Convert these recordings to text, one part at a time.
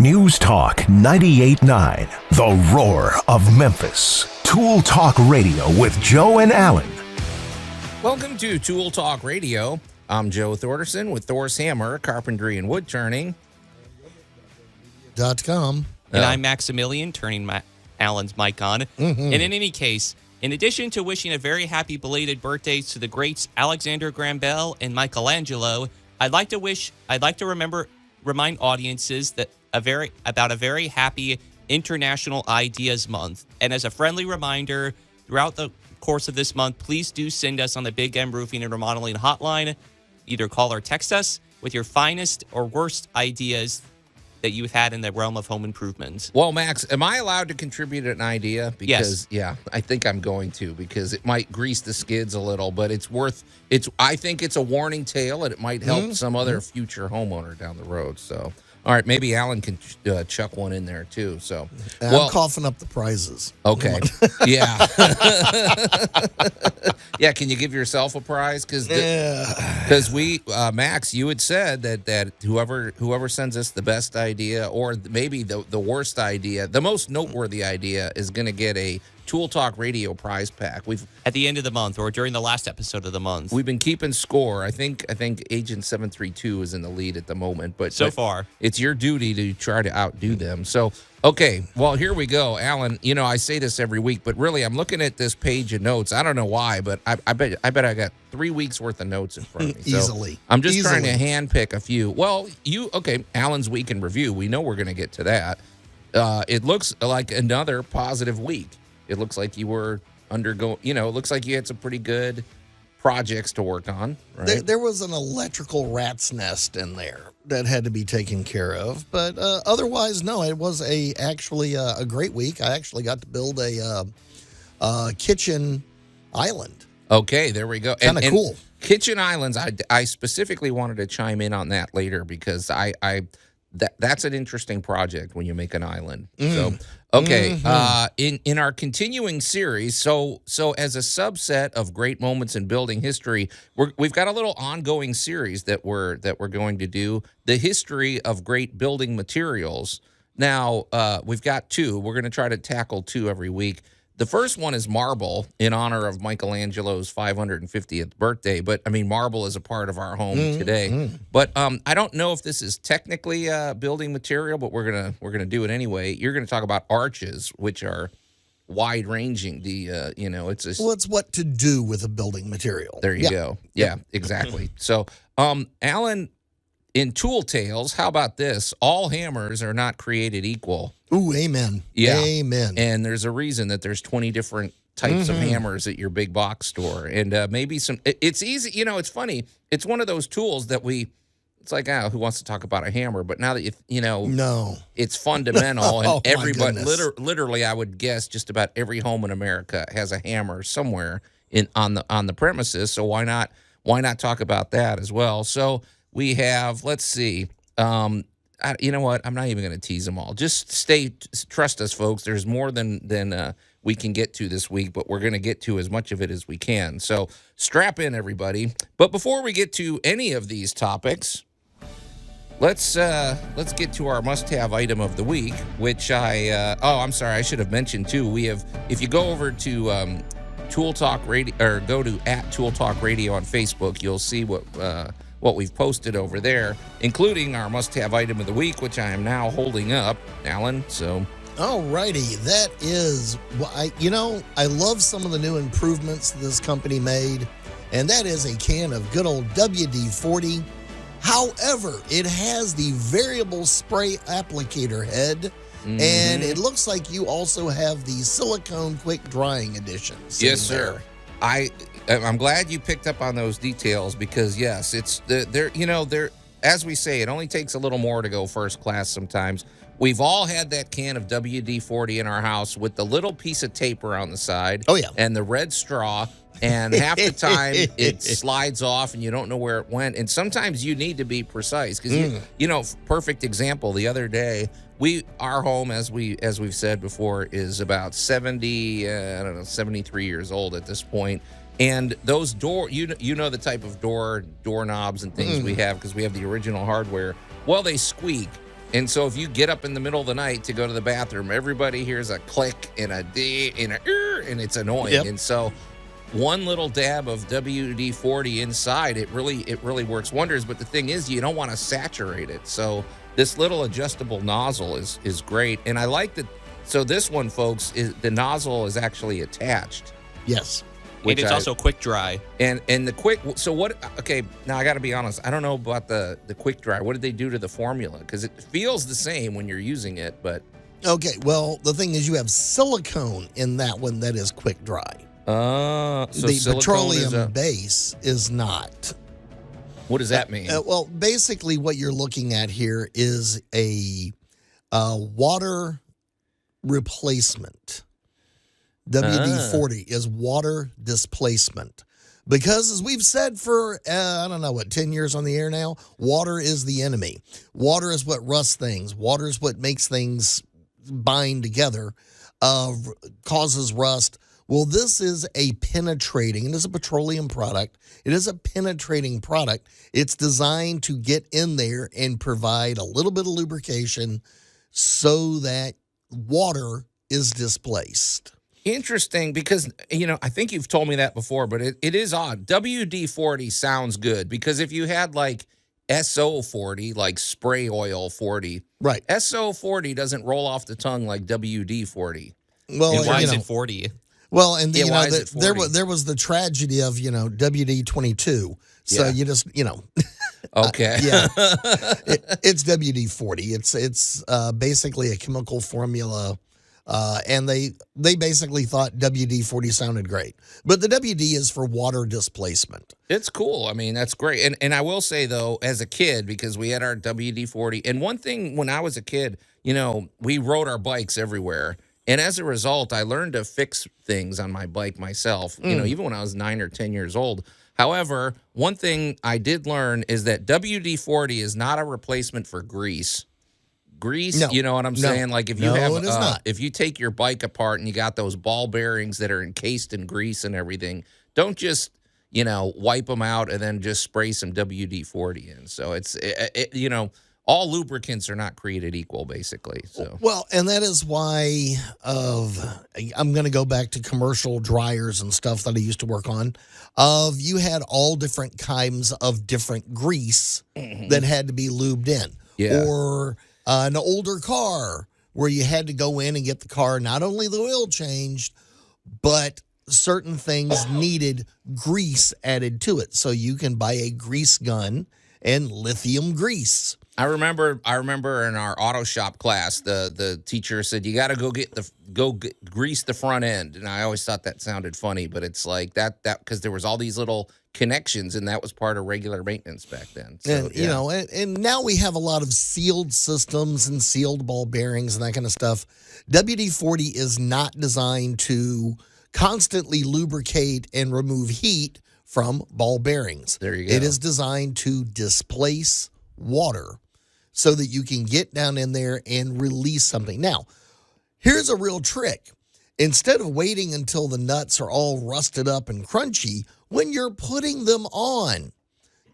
News Talk 98.9, the roar of Memphis. Tool Talk Radio with Joe and Allan. Welcome to Tool Talk Radio. I'm Joe Thorderson with Thor's Hammer, Carpentry and Wood Turning. .com. And I'm Maximilian, turning Allan's mic on. And in any case, in addition to wishing a very happy belated birthdays to the greats Alexander Graham Bell and Michelangelo, I'd like to remind audiences that about a very happy International Ideas Month. And as a friendly reminder, throughout the course of this month, please do send us on the Big M Roofing and Remodeling hotline. Either call or text us with your finest or worst ideas that you've had in the realm of home improvements. Well, Max, am I allowed to contribute an idea? Because, yeah, I think I'm going to, because it might grease the skids a little, but I think it's a warning tale, and it might help some other future homeowner down the road. So, all right, maybe Allan can chuck one in there too. So, I'm coughing up the prizes. Okay. Yeah. Yeah. Can you give yourself a prize? Because we, Max, you had said that whoever sends us the best idea, or maybe the worst idea, the most noteworthy idea, is going to get a Tool Talk Radio prize pack. At the end of the month, or during the last episode of the month, we've been keeping score. I think Agent 732 is in the lead at the moment, but so far it's your duty to try to outdo them. So, okay, well, here we go, Allan. You know, I say this every week, but really, I'm looking at this page of notes. I don't know why, but I bet I got 3 weeks worth of notes in front of me. So Easily. I'm just trying to handpick a few. Well, Allan's week in review. We know we're going to get to that. It looks like another positive week. It looks like you were undergoing, it looks like you had some pretty good projects to work on, right? There was an electrical rat's nest in there that had to be taken care of. But otherwise, no, it was actually a great week. I actually got to build a kitchen island. Okay, there we go. Kind of cool. Kitchen islands, I specifically wanted to chime in on that later, because that's an interesting project when you make an island. So, okay, in our continuing series, so as a subset of great moments in building history, we've got a little ongoing series that we're going to do, the history of great building materials. Now, we've got two. We're going to try to tackle two every week. The first one is marble, in honor of Michelangelo's 550th birthday. But, I mean, marble is a part of our home today. But I don't know if this is technically a building material, but we're gonna do it anyway. You're going to talk about arches, which are wide-ranging. It's what to do with a building material. There you go. Yeah, exactly. So, Allan, in Tool Tales, how about this? All hammers are not created equal. Ooh, amen. Yeah. Amen. And there's a reason that there's 20 different types of hammers at your big box store. And maybe it's easy. It's funny. It's one of those tools that it's like, who wants to talk about a hammer? But now that no, it's fundamental, and everybody, literally, I would guess just about every home in America has a hammer somewhere on the premises. So why not talk about that as well? So we have, let's see, you know what? I'm not even going to tease them all. Just trust us, folks. There's more than we can get to this week, but we're going to get to as much of it as we can. So strap in, everybody. But before we get to any of these topics, let's get to our must-have item of the week, which I'm sorry, I should have mentioned too. We have, if you go over to Tool Talk Radio, or go to @Tool Talk Radio on Facebook, you'll see what we've posted over there, including our must-have item of the week, which I am now holding up, Allan. So, all righty, that is, I love some of the new improvements this company made, and that is a can of good old WD-40. However, it has the variable spray applicator head, and it looks like you also have the silicone quick drying edition. Yes, sir. I'm glad you picked up on those details, because yes, it's they're as we say, it only takes a little more to go first class sometimes. We've all had that can of WD-40 in our house with the little piece of tape around the side. Oh yeah. And the red straw, and half the time it slides off and you don't know where it went. And sometimes you need to be precise, because perfect example, the other day, our home, as we've said before, is about 73 years old at this point. And those the type of doorknobs and things we have, because we have the original hardware. Well, they squeak. And so if you get up in the middle of the night to go to the bathroom, everybody hears a click and a D and a and it's annoying. Yep. And so one little dab of WD-40 inside, it really works wonders. But the thing is, you don't want to saturate it. So this little adjustable nozzle is great. And I like that. So this one, folks, is the nozzle is actually attached. Yes. And it's also quick dry. And the quick, so what, okay, now I got to be honest. I don't know about the quick dry. What did they do to the formula? Because it feels the same when you're using it, but. Okay, well, the thing is you have silicone in that one that is quick dry. So the petroleum base is not. What does that mean? Well, basically what you're looking at here is a water replacement. WD-40 is water displacement. Because as we've said for, 10 years on the air now, water is the enemy. Water is what rusts things. Water is what makes things bind together, causes rust. Well, this is a penetrating, and it's a petroleum product. It is a penetrating product. It's designed to get in there and provide a little bit of lubrication so that water is displaced. Interesting, because, I think you've told me that before, but it is odd. WD-40 sounds good, because if you had like SO-40, like spray oil 40, right? SO-40 doesn't roll off the tongue like WD-40. Well, and why is it 40? Well, and there was the tragedy of WD-22. So you just Okay. It's WD-40. It's basically a chemical formula. And they basically thought WD-40 sounded great. But the WD is for water displacement. It's cool. I mean, that's great. And I will say, though, as a kid, because we had our WD-40, and one thing when I was a kid, we rode our bikes everywhere. And as a result, I learned to fix things on my bike myself, even when I was 9 or 10 years old. However, one thing I did learn is that WD-40 is not a replacement for grease. Grease, no, you know what I'm saying? Like if you it is not. If you take your bike apart and you got those ball bearings that are encased in grease and everything, don't just, wipe them out and then just spray some WD-40 in. So it's, all lubricants are not created equal, basically. So well, and that is why I'm going to go back to commercial dryers and stuff that I used to work on. You had all different kinds of different grease that had to be lubed in. Yeah. Or an older car where you had to go in and get the car, not only the oil changed, but certain things needed grease added to it. So you can buy a grease gun and lithium grease. I remember in our auto shop class, the teacher said, you got to grease the front end. And I always thought that sounded funny, but it's like that because there was all these little connections, and that was part of regular maintenance back then. So, and, and now we have a lot of sealed systems and sealed ball bearings and that kind of stuff. WD-40 is not designed to constantly lubricate and remove heat from ball bearings. There you go. It is designed to displace water so that you can get down in there and release something. Now, here's a real trick. Instead of waiting until the nuts are all rusted up and crunchy, when you're putting them on,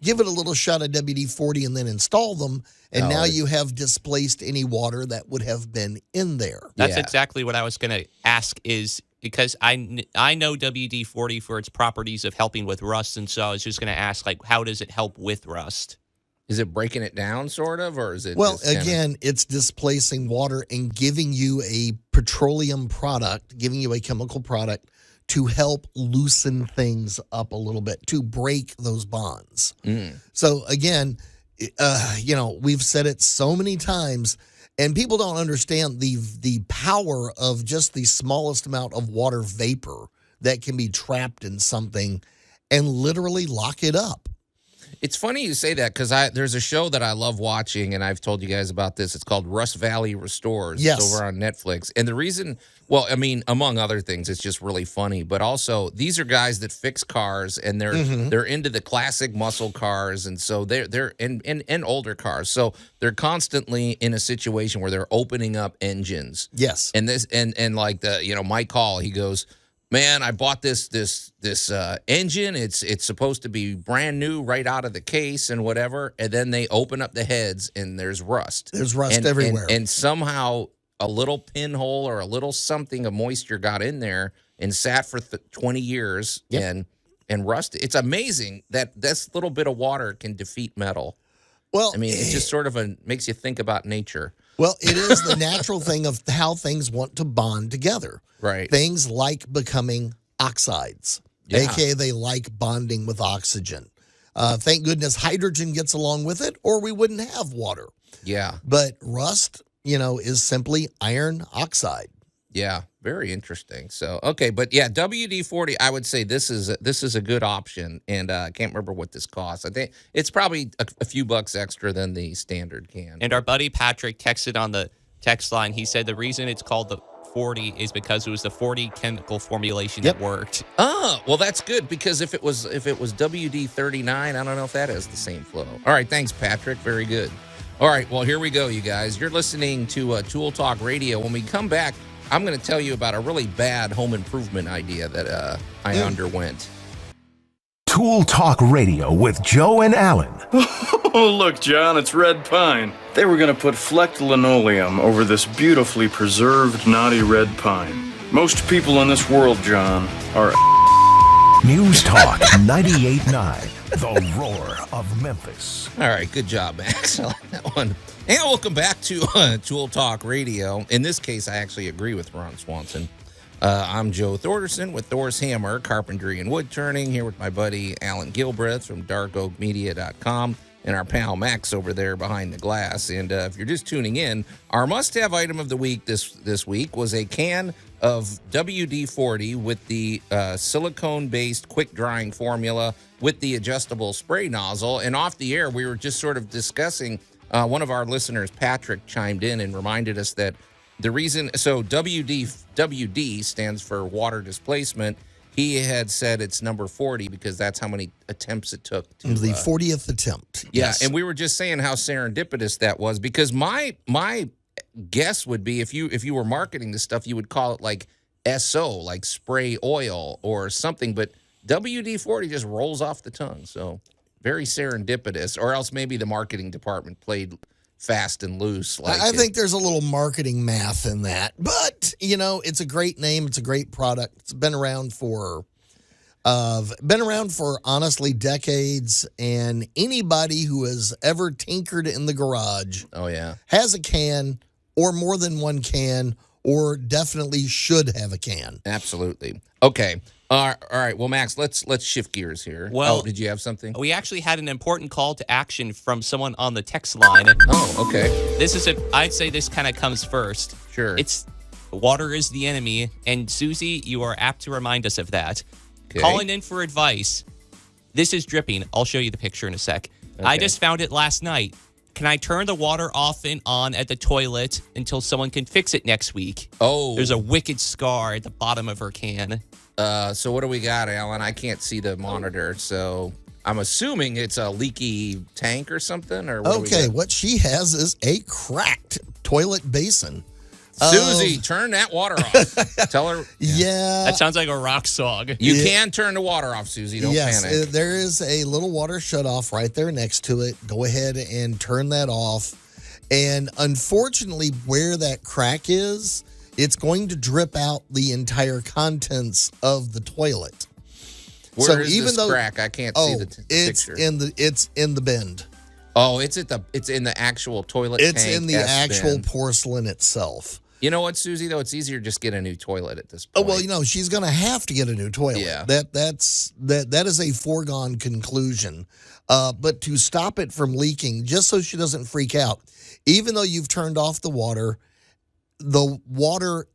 give it a little shot of WD-40 and then install them, and now you have displaced any water that would have been in there. That's exactly what I was going to ask, is because I know WD-40 for its properties of helping with rust, and so I was just going to ask, like, how does it help with rust? Is it breaking it down, sort of, or is it? Well, again, it's displacing water and giving you a petroleum product, giving you a chemical product to help loosen things up a little bit, to break those bonds. So, again, we've said it so many times, and people don't understand the power of just the smallest amount of water vapor that can be trapped in something and literally lock it up. It's funny you say that, because there's a show that I love watching, and I've told you guys about this. It's called Rust Valley Restores. Yes. It's over on Netflix. And the reason, well, I mean, among other things, it's just really funny. But also, these are guys that fix cars, and they're into the classic muscle cars, and so they're in older cars. So they're constantly in a situation where they're opening up engines. Yes. And this and like the Mike Hall, he goes, Man, I bought this engine. It's supposed to be brand new right out of the case and whatever. And then they open up the heads and there's rust. There's rust everywhere. And somehow a little pinhole or a little something of moisture got in there and sat for 20 years and rusted. It's amazing that this little bit of water can defeat metal. Well, I mean, it just sort of makes you think about nature. Well, it is the natural thing of how things want to bond together. Right. Things like becoming oxides, a.k.a. they like bonding with oxygen. Thank goodness hydrogen gets along with it, or we wouldn't have water. Yeah. But rust, is simply iron oxide. Yeah, very interesting. So, okay, but yeah, WD-40, I would say this is a good option, and I can't remember what this costs. I think it's probably a few bucks extra than the standard can. And our buddy Patrick texted on the text line. He said the reason it's called the 40 is because it was the 40 chemical formulation that worked. Oh, well, that's good, because if it was WD-39, I don't know if that has the same flow. All right, thanks, Patrick. Very good. All right, well, here we go, you guys. You're listening to Tool Talk Radio. When we come back, I'm going to tell you about a really bad home improvement idea that I underwent. Tool Talk Radio with Joe and Allan. Oh, look, John, it's red pine. They were going to put flecked linoleum over this beautifully preserved, knotty red pine. Most people in this world, John, are... News Talk 98.9, the roar of Memphis. All right, good job, Max. I like that one. And welcome back to Tool Talk Radio. In this case, I actually agree with Ron Swanson. I'm Joe Thorderson with Thor's Hammer, Carpentry and Wood Turning, here with my buddy Allan Gilbreth from darkoakmedia.com and our pal Max over there behind the glass. And if you're just tuning in, our must-have item of the week this week was a can of WD-40 with the silicone-based quick-drying formula with the adjustable spray nozzle. And off the air, we were just sort of discussing, one of our listeners, Patrick, chimed in and reminded us that the reason, so WD stands for water displacement. He had said it's number 40 because that's how many attempts it took. It was the 40th attempt. Yeah, Yes. and we were just saying how serendipitous that was, because my guess would be if you were marketing this stuff, you would call it like SO, like spray oil or something, but WD-40 just rolls off the tongue. So very serendipitous, or else maybe the marketing department played fast and loose. I think there's a little marketing math in that, but it's a great name. It's a great product. It's been around for honestly decades, and anybody who has ever tinkered in the garage, has a can or more than one can, or definitely should have a can. Absolutely. Okay. All right. Well, Max, let's shift gears here. Well, did you have something? We actually had an important call to action from someone on the text line. Oh, okay. I'd say this kind of comes first. Sure. It's water is the enemy, and Susie, you are apt to remind us of that. Okay. Calling in for advice. This is dripping. I'll show you the picture in a sec. Okay. I just found it last night. Can I turn the water off and on at the toilet until someone can fix it next week? Oh. There's a wicked scar at the bottom of her can. So what do we got, Alan? I can't see the monitor, so I'm assuming it's a leaky tank or something. Or what she has is a cracked toilet basin. Susie, turn that water off. Tell her. Yeah. That sounds like a rock song. You can turn the water off, Susie. Don't panic. There is a little water shutoff right there next to it. Go ahead and turn that off. And unfortunately, where that crack is, it's going to drip out the entire contents of the toilet. Where is this crack? I can't see the picture. It's in the bend. Oh, it's in the actual toilet tank. It's in the actual porcelain itself. You know what, Susie, though? It's easier to just get a new toilet at this point. Oh, well, she's going to have to get a new toilet. Yeah. That is a foregone conclusion. But to stop it from leaking, just so she doesn't freak out, even though you've turned off the water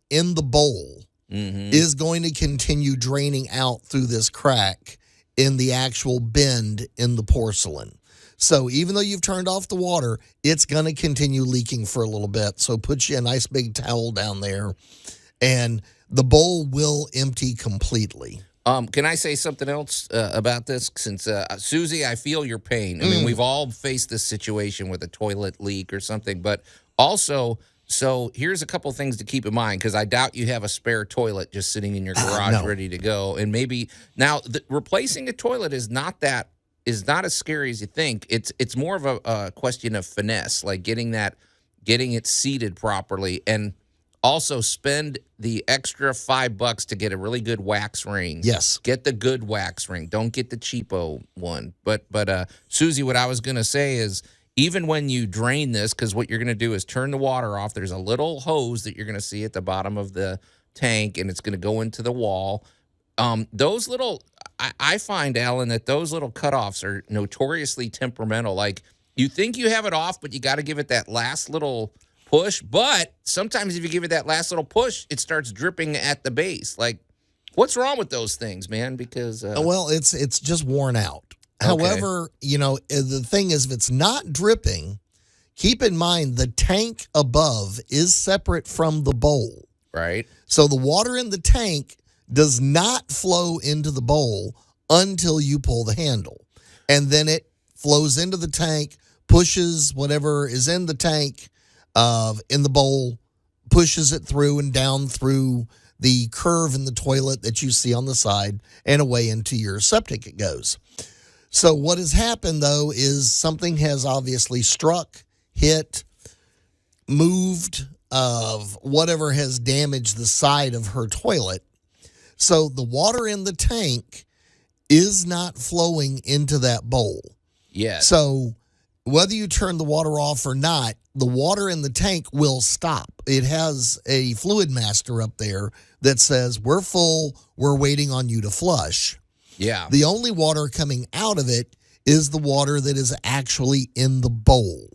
in the bowl is going to continue draining out through this crack in the actual bend in the porcelain. So even though you've turned off the water, it's going to continue leaking for a little bit. So put you a nice big towel down there, and the bowl will empty completely. Can I say something else about this? Since, Susie, I feel your pain. I mean, we've all faced this situation with a toilet leak or something, but also So here's a couple things to keep in mind, because I doubt you have a spare toilet just sitting in your garage No. ready to go. And maybe now replacing a toilet is not as scary as you think. It's more of a question of finesse, like getting it seated properly, and also spend the extra $5 to get a really good wax ring. Yes. Get the good wax ring. Don't get the cheapo one. But Susie, what I was gonna say is, even when you drain this, because what you're going to do is turn the water off, there's a little hose that you're going to see at the bottom of the tank, and it's going to go into the wall. Those little, I find, Allan, that those little cutoffs are notoriously temperamental. Like, you think you have it off, but you got to give it that last little push. But sometimes if you give it that last little push, it starts dripping at the base. Like, what's wrong with those things, man? Because well, it's just worn out. Okay. However, the thing is, if it's not dripping, keep in mind the tank above is separate from the bowl. right. So the water in the tank does not flow into the bowl until you pull the handle. And then it flows into the tank, pushes whatever is in the tank in the bowl, pushes it through and down through the curve in the toilet that you see on the side, and away into your septic it goes. So what has happened, though, is something has obviously struck, hit, moved, of whatever has damaged the side of her toilet. So the water in the tank is not flowing into that bowl. Yes. So whether you turn the water off or not, the water in the tank will stop. It has a fluid master up there that says, we're full, we're waiting on you to flush. Yeah. The only water coming out of it is the water that is actually in the bowl.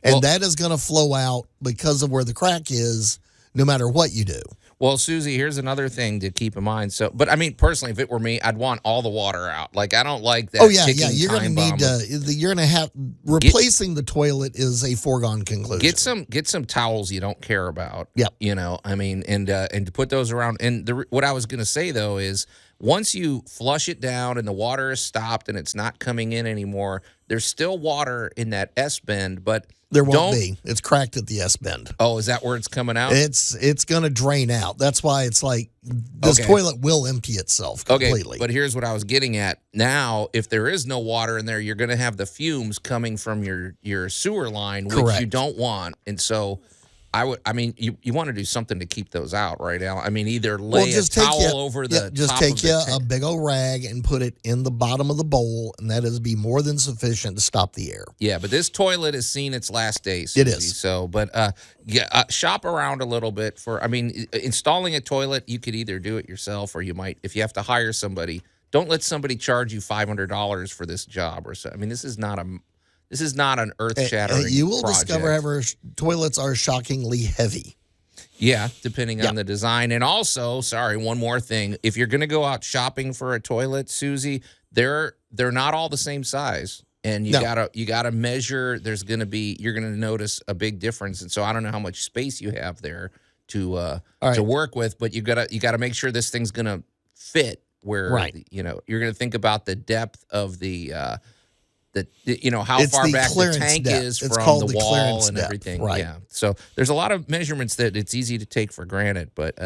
And that is going to flow out because of where the crack is, no matter what you do. Well, Susie, here's another thing to keep in mind. So, but I mean, personally, if it were me, I'd want all the water out. Like, I don't like that. Oh, yeah. ticking You're going to time need bomb. you're going to have, replacing the toilet is a foregone conclusion. Get some towels you don't care about. Yep. I mean, and to put those around. And what I was going to say, though, is once you flush it down and the water is stopped and it's not coming in anymore, there's still water in that S bend, but There won't be. It's cracked at the S bend. Oh, is that where it's coming out? It's going to drain out. That's why it's like this Okay. toilet will empty itself completely. Okay, but here's what I was getting at. Now, if there is no water in there, you're going to have the fumes coming from your sewer line, which Correct. you don't want. And so you want to do something to keep those out, right, Al? I mean, either lay a towel over the just top take of the you a tank. big old rag and put it in the bottom of the bowl, and that is be more than sufficient to stop the air. Yeah, but this toilet has seen its last day, Susie. It is. So, but shop around a little bit for. I mean, installing a toilet, you could either do it yourself, or you might, if you have to hire somebody. Don't let somebody charge you $500 for this job or so. I mean, this is not an earth-shattering You will project. discover, however, toilets are shockingly heavy. Yeah, depending on the design. And also, sorry, one more thing. If you're going to go out shopping for a toilet, Susie, they're not all the same size. And you gotta measure. You're gonna notice a big difference. And so I don't know how much space you have there to work with, but you gotta make sure this thing's gonna fit where you're gonna think about the depth of the how It's far the back the clearance tank depth. is It's from called the the wall clearance and depth, everything. right. Yeah. So there's a lot of measurements that it's easy to take for granted, but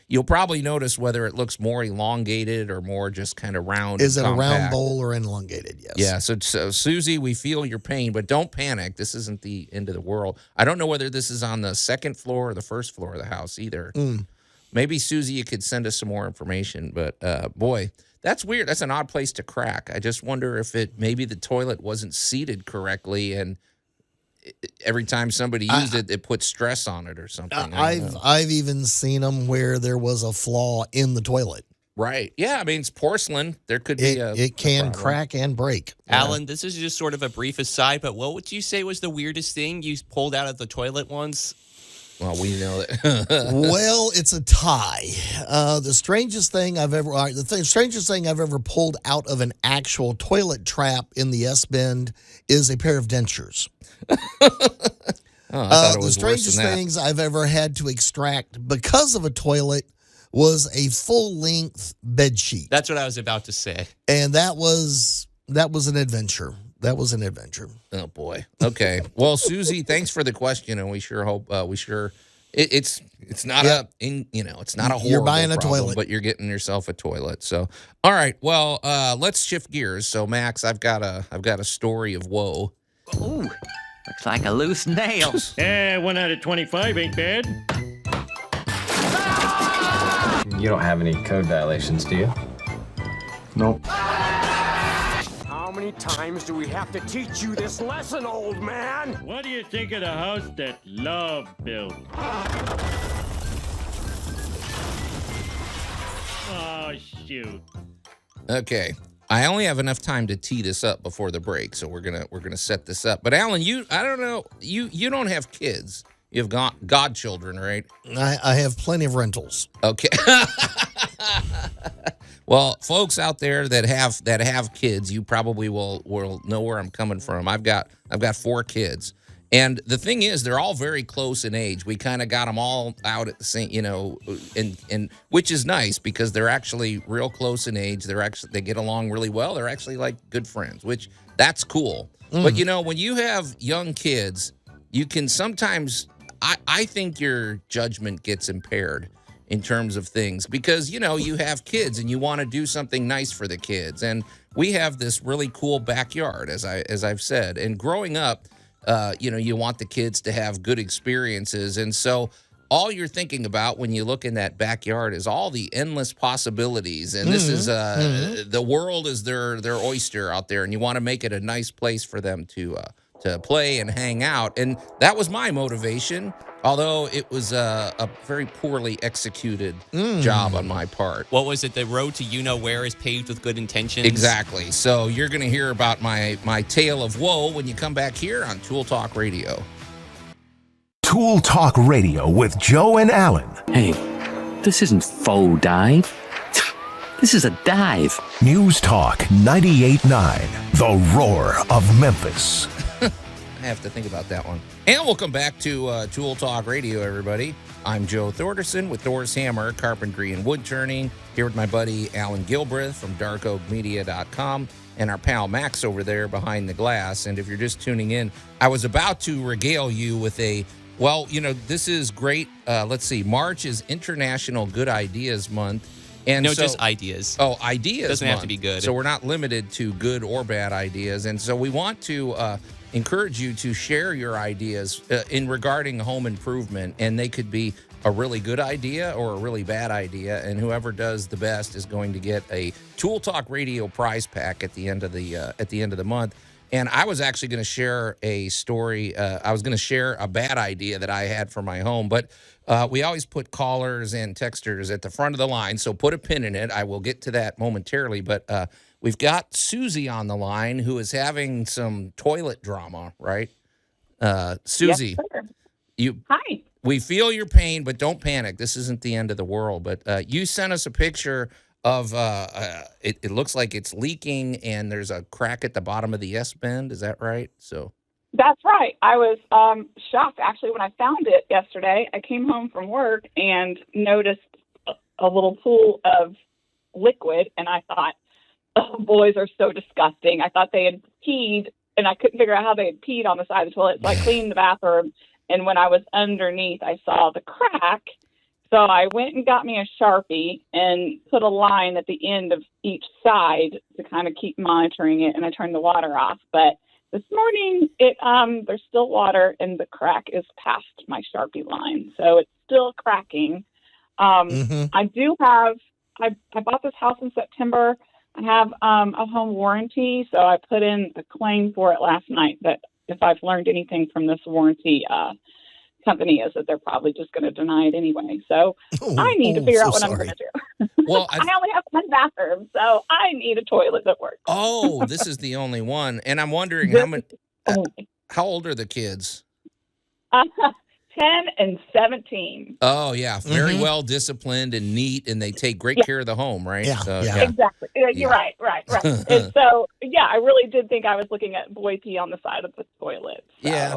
you'll probably notice whether it looks more elongated or more just kind of round. Is and it a round compact. bowl or elongated? Yes. Yeah. So Susie, we feel your pain, but don't panic. This isn't the end of the world. I don't know whether this is on the second floor or the first floor of the house either. Maybe, Susie, you could send us some more information, but boy, that's weird. That's an odd place to crack. I just wonder if maybe the toilet wasn't seated correctly, and every time somebody used it, it put stress on it or something. I've even seen them where there was a flaw in the toilet. Right. Yeah. I mean, it's porcelain. There could be It can crack and break. Allan, this is just sort of a brief aside, but what would you say was the weirdest thing you pulled out of the toilet once? Well, we know that. Well, it's a tie. The strangest thing I've ever pulled out of an actual toilet trap in the S bend is a pair of dentures. I thought it The was worse strangest than that. things I've ever had to extract because of a toilet was a full-length bed sheet, That's what I was about to say. and that was an adventure. That was an adventure. Oh boy. Okay. Well, Susie, thanks for the question, and we sure hope It's not it's not a horrible You're buying a problem, toilet. but you're getting yourself a toilet. So, all right, well, let's shift gears. So, Max, I've got a story of woe. Ooh, looks like a loose nail. 1 out of 25 ain't bad. You don't have any code violations, do you? Nope. How many times do we have to teach you this lesson, old man? What do you think of the house that Love built? Oh, shoot. Okay. I only have enough time to tee this up before the break, so we're gonna set this up. But Allan, I don't know, you don't have kids. You have godchildren, right? I have plenty of rentals. Okay. Well, folks out there that have kids, you probably will know where I'm coming from. I've got 4 kids. And the thing is, they're all very close in age. We kind of got them all out at the same, and which is nice because they're actually real close in age. They get along really well. They're actually like good friends, which that's cool. But when you have young kids, you can sometimes, I think your judgment gets impaired in terms of things because you have kids and you want to do something nice for the kids. And we have this really cool backyard, as I've said. And growing up, you want the kids to have good experiences. And so all you're thinking about when you look in that backyard is all the endless possibilities. And this is the world is their oyster out there. And you want to make it a nice place for them to play and hang out. And that was my motivation, although it was a very poorly executed job on my part. What was it? The road to you-know-where is paved with good intentions? Exactly. So you're going to hear about my tale of woe when you come back here on Tool Talk Radio. Tool Talk Radio with Joe and Allan. Hey, this isn't faux dive. This is a dive. News Talk 98.9, the roar of Memphis. I have to think about that one. And welcome back to Tool Talk Radio, everybody. I'm Joe Thorderson with Thor's Hammer, Carpentry and Wood Turning, here with my buddy Allan Gilbreth from darkoakmedia.com and our pal Max over there behind the glass. And if you're just tuning in, I was about to regale you with this is great. Let's see. March is International Good Ideas Month. And no, just ideas. Oh, ideas. Doesn't have to be good. So we're not limited to good or bad ideas. And so we want to encourage you to share your ideas in regarding home improvement. And they could be a really good idea or a really bad idea. And whoever does the best is going to get a Tool Talk Radio prize pack at the end of the month. And I was actually going to share a story. I was going to share a bad idea that I had for my home, but we always put callers and texters at the front of the line. So put a pin in it. I will get to that momentarily, but we've got Susie on the line who is having some toilet drama, right? Susie, Yes, Hi. We feel your pain, but don't panic. This isn't the end of the world. But you sent us a picture of it looks like it's leaking and there's a crack at the bottom of the S-bend. Is that right? So That's right. I was shocked, actually, when I found it yesterday. I came home from work and noticed a little pool of liquid, and I thought, oh, boys are so disgusting. I thought they had peed, and I couldn't figure out how they had peed on the side of the toilet. So I cleaned the bathroom, and when I was underneath, I saw the crack. So I went and got me a Sharpie and put a line at the end of each side to kind of keep monitoring it, and I turned the water off. But this morning, there's still water, and the crack is past my Sharpie line. So it's still cracking. I do have, I bought this house in September. I have a home warranty, so I put in a claim for it last night. But if I've learned anything from this warranty company is that they're probably just going to deny it anyway. So I need to figure out what I'm going to do. Well, I only have one bathroom, so I need a toilet that works. Oh, this is the only one. And I'm wondering how old are the kids? 10 and 17. Oh, yeah. Very well disciplined and neat, and they take great care of the home, right? Yeah, So, yeah. Exactly. You're right. And so, yeah, I really did think I was looking at boy pee on the side of the toilet. So. Yeah.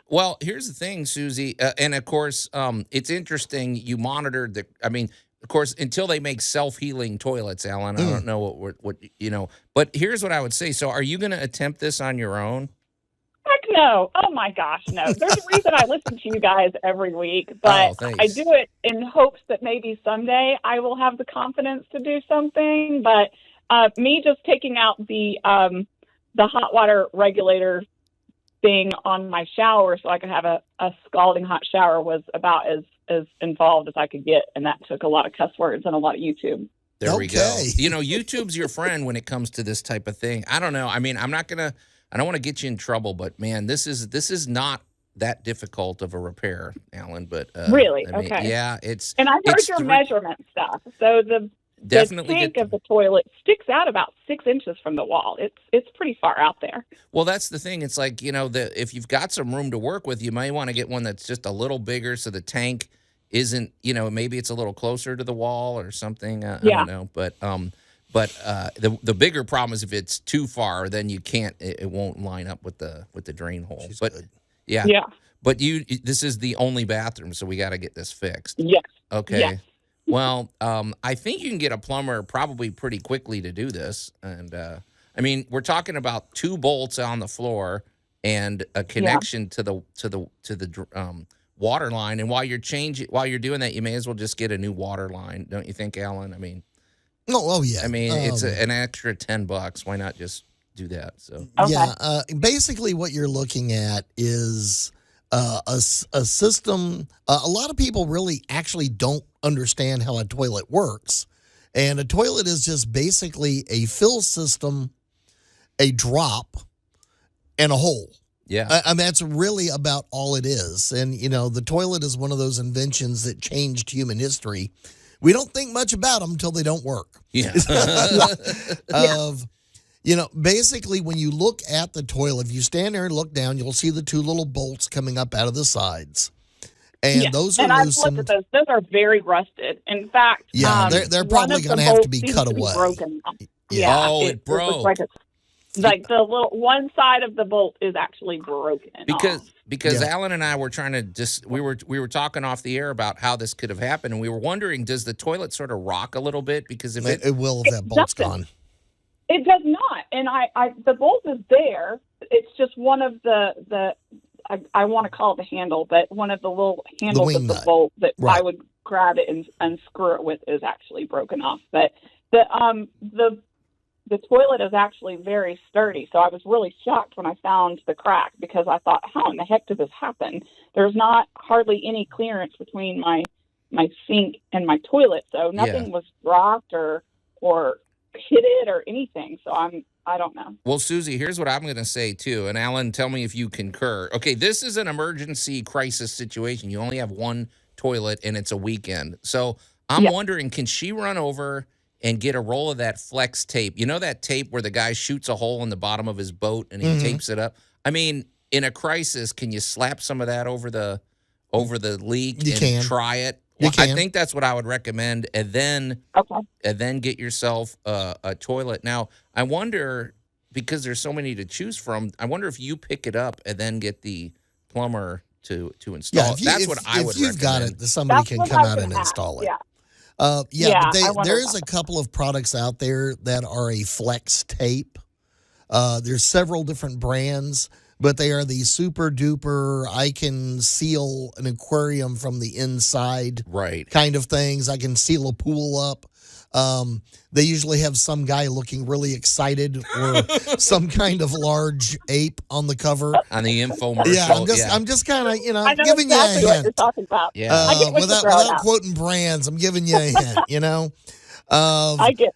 Well, here's the thing, Susie. And, of course, it's interesting you monitored of course, until they make self-healing toilets, Allan, I don't know what but here's what I would say. So are you going to attempt this on your own? I Heck no. Oh my gosh, no. There's a reason I listen to you guys every week, but thanks. I do it in hopes that maybe someday I will have the confidence to do something. But me just taking out the hot water regulator thing on my shower so I could have a scalding hot shower was about as involved as I could get, and that took a lot of cuss words and a lot of YouTube. There we go. YouTube's your friend when it comes to this type of thing. I don't know. I mean, I don't want to get you in trouble, but man, this is not that difficult of a repair, Alan. But really, I mean, okay, yeah, and I've heard your measurement stuff. So the tank of the toilet sticks out about 6 inches from the wall. It's pretty far out there. Well, that's the thing. It's like, if you've got some room to work with, you may want to get one that's just a little bigger so the tank isn't, maybe it's a little closer to the wall or something. I don't know. But the bigger problem is if it's too far, then you can't. It won't line up with the drain hole. She's but good. yeah. But this is the only bathroom, so we got to get this fixed. Yes. Okay. Yes. Well, I think you can get a plumber probably pretty quickly to do this. And I mean, we're talking about 2 bolts on the floor and a connection to the water line. And while you're doing that, you may as well just get a new water line, don't you think, Alan? I mean, yeah. I mean, it's an extra $10. Why not just do that? So yeah, basically what you're looking at is a system. A lot of people really actually don't understand how a toilet works, and a toilet is just basically a fill system, a drop, and a hole. Yeah, I mean, that's really about all it is. And the toilet is one of those inventions that changed human history. We don't think much about them until they don't work. Yeah. Basically, when you look at the toilet, if you stand there and look down, you'll see the 2 little bolts coming up out of the sides. And those are and I've loosened. looked at those. Those are very rusted. In fact, they're probably going to have to be cut away. Broken. Yeah. Oh, it broke. Like the little one side of the bolt is actually broken. Because Alan and I were trying to we were talking off the air about how this could have happened, and we were wondering, does the toilet sort of rock a little bit? Because if it will if that bolt's gone. It does not, and the bolt is there. It's just one of the I want to call it the handle, but one of the little handles of the bolt that I would grab it and unscrew it with is actually broken off. But the toilet is actually very sturdy, so I was really shocked when I found the crack because I thought, how in the heck did this happen? There's not hardly any clearance between my sink and my toilet, so nothing was rocked or hit it or anything. So I don't know. Well, Susie, here's what I'm going to say too, and Alan, tell me if you concur. Okay, this is an emergency crisis situation. You only have one toilet, and it's a weekend. So I'm wondering, can she run over and get a roll of that flex tape? You know that tape where the guy shoots a hole in the bottom of his boat and he tapes it up? I mean, in a crisis, can you slap some of that over the leak and try it? Well, I think that's what I would recommend, and then get yourself a toilet. Now, I wonder, because there's so many to choose from, I wonder if you pick it up and then get the plumber to install it. That's what I would recommend. If you've got it, somebody can come out and install it. But there's a couple of products out there that are a flex tape. There's several different brands, but they are the super duper, I can seal an aquarium from the inside kind of things. I can seal a pool up. They usually have some guy looking really excited or some kind of large ape on the cover. On the infomercial. Yeah, I'm just kind of, exactly giving you a hint. what you're talking about. Yeah. Without quoting brands, I'm giving you a hint, I get.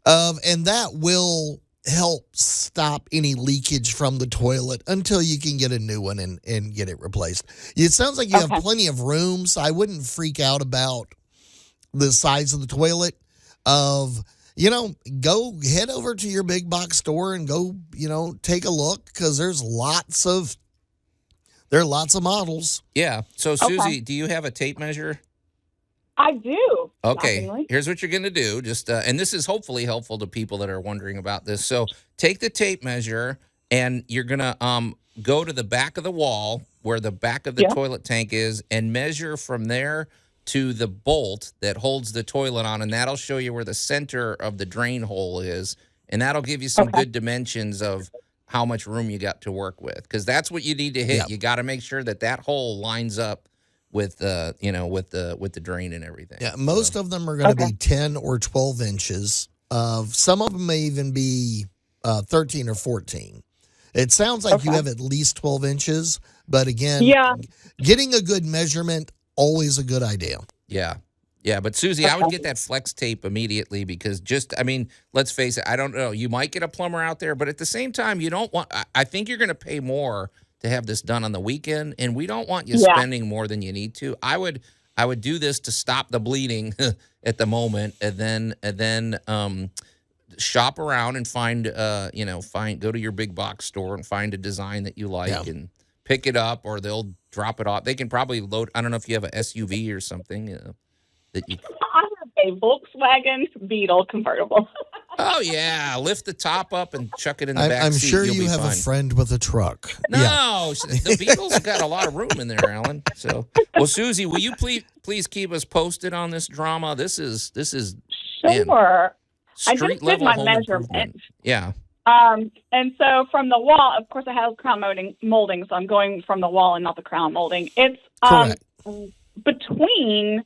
And that will help stop any leakage from the toilet until you can get a new one and get it replaced. It sounds like you have plenty of room, so I wouldn't freak out about the size of the toilet. Go head over to your big box store and go, take a look, because there's lots of models. Yeah. So, Susie, do you have a tape measure? I do. Okay. Shockingly. Here's what you're going to do. Just and this is hopefully helpful to people that are wondering about this. So, take the tape measure and you're going to go to the back of the wall where the back of the toilet tank is and measure from there to the bolt that holds the toilet on, and that'll show you where the center of the drain hole is, and that'll give you some good dimensions of how much room you got to work with, because that's what you need to hit. Yep. You got to make sure that hole lines up with with the drain and everything. Yeah, most of them are going to be 10 or 12 inches. Some of them may even be 13 or 14. It sounds like you have at least 12 inches, but again, getting a good measurement, always a good idea. Yeah. Yeah, but Susie, I would get that flex tape immediately, because let's face it, I don't know. You might get a plumber out there, but at the same time, you don't want, I think you're going to pay more to have this done on the weekend, and we don't want you spending more than you need to. I would do this to stop the bleeding at the moment, and then shop around and find go to your big box store and find a design that you like and pick it up, or they'll drop it off. They can probably load. I don't know if you have an SUV or something that you. I have a Volkswagen Beetle convertible. Oh yeah, lift the top up and chuck it in the back I'm seat. sure You'll you be have fine. a friend with a truck. No, the Beetle's got a lot of room in there, Alan. So, well, Susie, will you please keep us posted on this drama? This is man, Sure. I street just did level my home measurement. improvement. Yeah. And so from the wall, of course, I have crown molding, so I'm going from the wall and not the crown molding. It's Correct. Between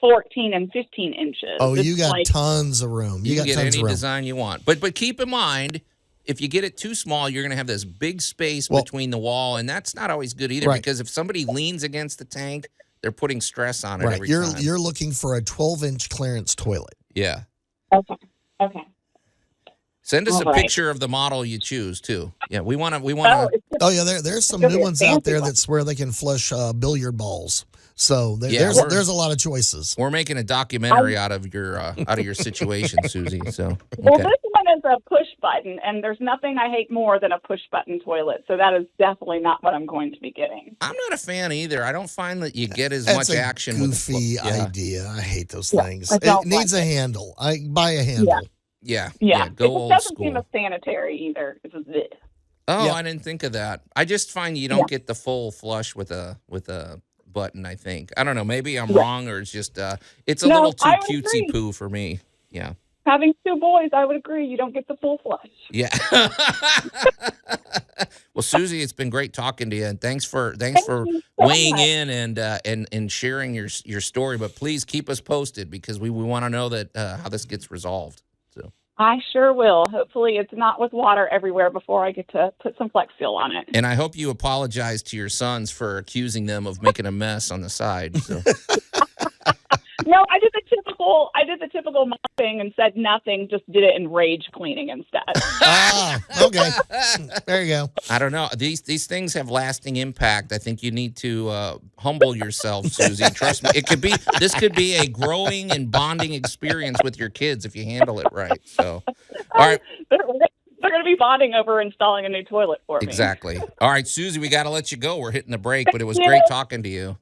14 and 15 inches. Oh, It's you got like, tons of room. You got can get tons any of room. design you want. But keep in mind, if you get it too small, you're going to have this big space between the wall, and that's not always good either, because if somebody leans against the tank, they're putting stress on it every time. You're looking for a 12-inch clearance toilet. Yeah. Okay. Send us All a right. picture of the model you choose too. Yeah, we want to. Oh yeah, there's some new ones out there that's where they can flush billiard balls. So there's a lot of choices. We're making a documentary out of your situation, Susie. So Well, this one is a push button, and there's nothing I hate more than a push button toilet. So that is definitely not what I'm going to be getting. I'm not a fan either. I don't find that you get as That's much a action goofy with the idea. I hate those things. I It don't needs a like handle. I buy a handle. Yeah. Go It old doesn't school. seem as sanitary either. It's just this. Oh, I didn't think of that. I just find you don't get the full flush with a button, I think. I don't know. Maybe I'm wrong, or it's just it's a little too I would cutesy agree. poo for me. Yeah. Having two boys, I would agree. You don't get the full flush. Yeah. Well, Susie, it's been great talking to you, and thanks for you so weighing much. in and sharing your story. But please keep us posted, because we want to know that how this gets resolved. So I sure will. Hopefully it's not with water everywhere before I get to put some Flex Seal on it. And I hope you apologize to your sons for accusing them of making a mess on the side. So. No, I did the typical mom thing and said nothing, just did it in rage cleaning instead. Okay. There you go. I don't know. These things have lasting impact. I think you need to humble yourself, Susie. Trust me. This could be a growing and bonding experience with your kids if you handle it right. So, all right. They're going to be bonding over installing a new toilet for me. Exactly. All right, Susie, we got to let you go. We're hitting the break, but it was great talking to you.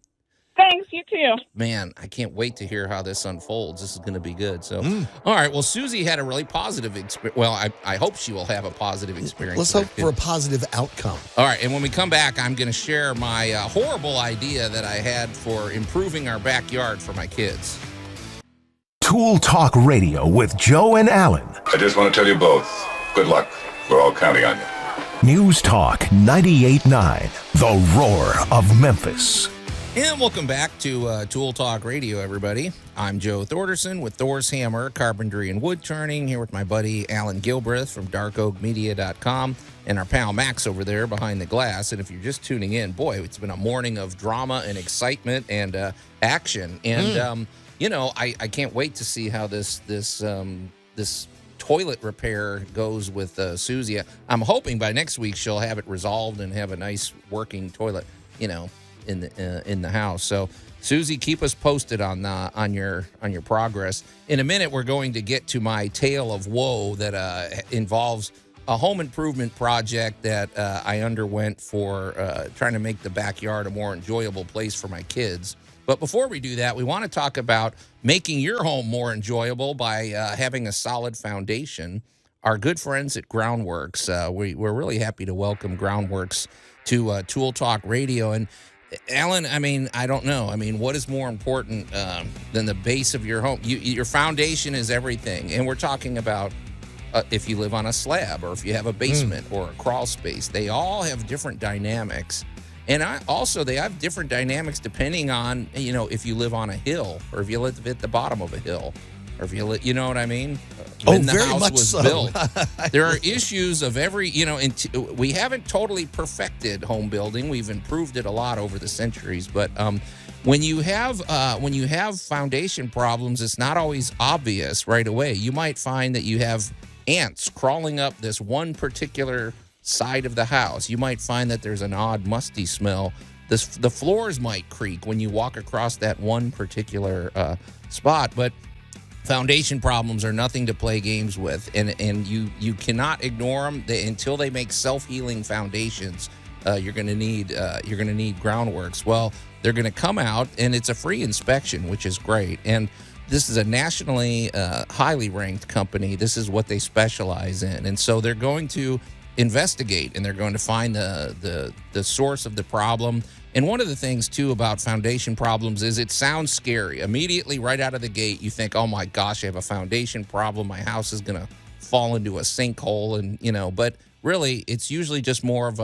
Thanks, you too. Man, I can't wait to hear how this unfolds. This is going to be good. So, all right. Well, Susie had a really positive experience. Well, I hope she will have a positive experience. Let's hope for a positive outcome. All right. And when we come back, I'm going to share my horrible idea that I had for improving our backyard for my kids. Tool Talk Radio with Joe and Allan. I just want to tell you both, good luck. We're all counting on you. News Talk 98.9, the roar of Memphis. And welcome back to Tool Talk Radio, everybody. I'm Joe Thorderson with Thor's Hammer, Carpentry and Wood Turning, here with my buddy Allan Gilbreth from darkoakmedia.com and our pal Max over there behind the glass. And if you're just tuning in, boy, it's been a morning of drama and excitement and action. And, I can't wait to see how this toilet repair goes with Susie. I'm hoping by next week she'll have it resolved and have a nice working toilet, in the house. So Susie, keep us posted on your progress. In a minute, we're going to get to my tale of woe that involves a home improvement project that I underwent for trying to make the backyard a more enjoyable place for my kids. But before we do that, we want to talk about making your home more enjoyable by having a solid foundation. Our good friends at Groundworks, we're really happy to welcome Groundworks to Tool Talk Radio. And Allan, I don't know. What is more important than the base of your home? Your foundation is everything. And we're talking about if you live on a slab, or if you have a basement or a crawl space. They all have different dynamics. And they have different dynamics depending on, if you live on a hill, or if you live at the bottom of a hill, or if you live, you know what I mean? When the very house much was so. built. There are issues of every, we haven't totally perfected home building. We've improved it a lot over the centuries, but when you have foundation problems, it's not always obvious right away. You might find that you have ants crawling up this one particular side of the house. You might find that there's an odd musty smell. The floors might creak when you walk across that one particular spot, but foundation problems are nothing to play games with, and you cannot ignore them until they make self-healing foundations. You're going to need groundworks. Well, they're going to come out, and it's a free inspection, which is great. And this is a nationally highly ranked company. This is what they specialize in, and so they're going to investigate, and they're going to find the source of the problem. And one of the things too about foundation problems is it sounds scary. Immediately right out of the gate, you think, oh my gosh, I have a foundation problem. My house is going to fall into a sinkhole. And, but really it's usually just more of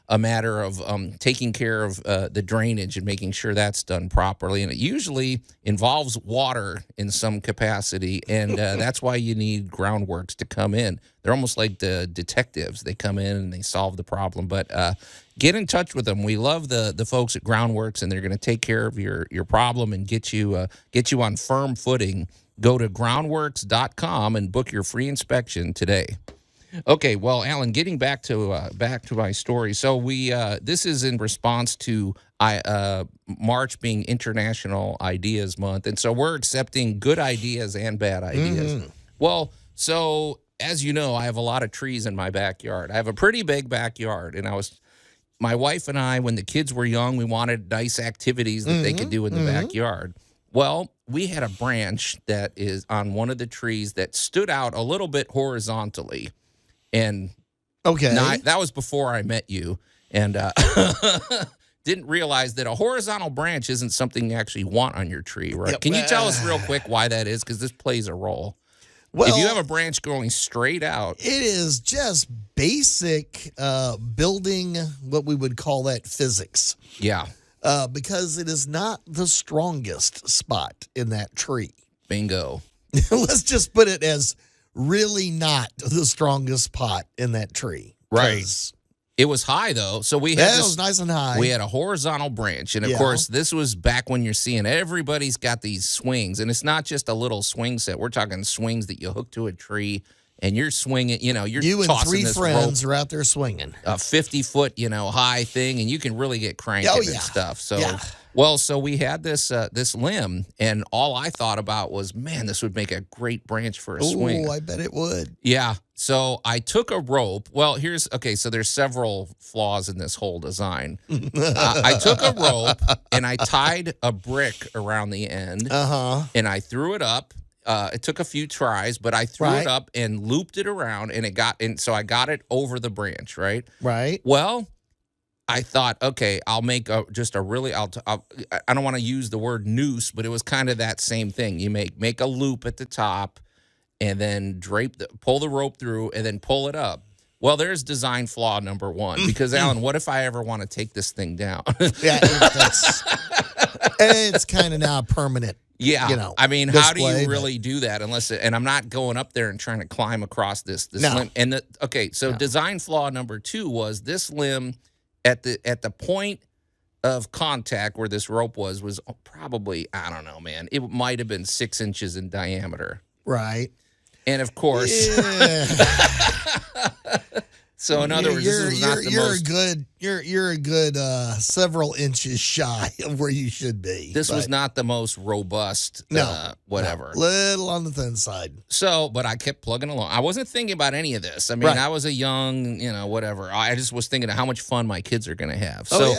a matter of taking care of the drainage and making sure that's done properly. And it usually involves water in some capacity. And that's why you need groundworks to come in. They're almost like the detectives. They come in and they solve the problem. But get in touch with them. We love the folks at Groundworks, and they're going to take care of your problem and get you on firm footing. Go to groundworks.com and book your free inspection today. Okay, well, Allan, getting back to my story. So this is in response to March being International Ideas Month, and so we're accepting good ideas and bad ideas. Well, so as you know, I have a lot of trees in my backyard. I have a pretty big backyard, and my wife and I, when the kids were young, we wanted nice activities that they could do in the backyard. Well, we had a branch that is on one of the trees that stood out a little bit horizontally. And that was before I met you, and didn't realize that a horizontal branch isn't something you actually want on your tree, right? Yep. Can you tell us real quick why that is? Because this plays a role. Well, if you have a branch going straight out. It is just basic building, what we would call that physics. Yeah. Because it is not the strongest spot in that tree. Bingo. Let's just put it as really not the strongest spot in that tree. Right. It was high, though. So it was nice and high. We had a horizontal branch. And, of course, this was back when you're seeing everybody's got these swings. And it's not just a little swing set. We're talking swings that you hook to a tree, and you're swinging, you're you and tossing three this friends rope, are out there swinging. A 50-foot, high thing, and you can really get cranking and stuff. So, so we had this limb, and all I thought about was, man, this would make a great branch for a swing. Oh, I bet it would. Yeah. So I took a rope. Well, so there's several flaws in this whole design. I took a rope and I tied a brick around the end, and I threw it up. It took a few tries, but I threw it up and looped it around, and so I got it over the branch, right? Right. Well, I thought, okay, I'll make I don't want to use the word noose, but it was kind of that same thing. You make a loop at the top, and then pull the rope through, and then pull it up. Well, there's design flaw number one, because Allan, what if I ever want to take this thing down? It's kind of now permanent. Yeah, I mean, how do you really do that and I'm not going up there and trying to climb across this limb. And design flaw number two was this limb at the point of contact where this rope was probably, I don't know, man, it might have been 6 inches in diameter. Right. And of course, so in other words, this was not the most. You're a good several inches shy of where you should be. This was not the most robust. Whatever. Little on the thin side. So, but I kept plugging along. I wasn't thinking about any of this. I mean, I was a young, whatever. I just was thinking of how much fun my kids are going to have. So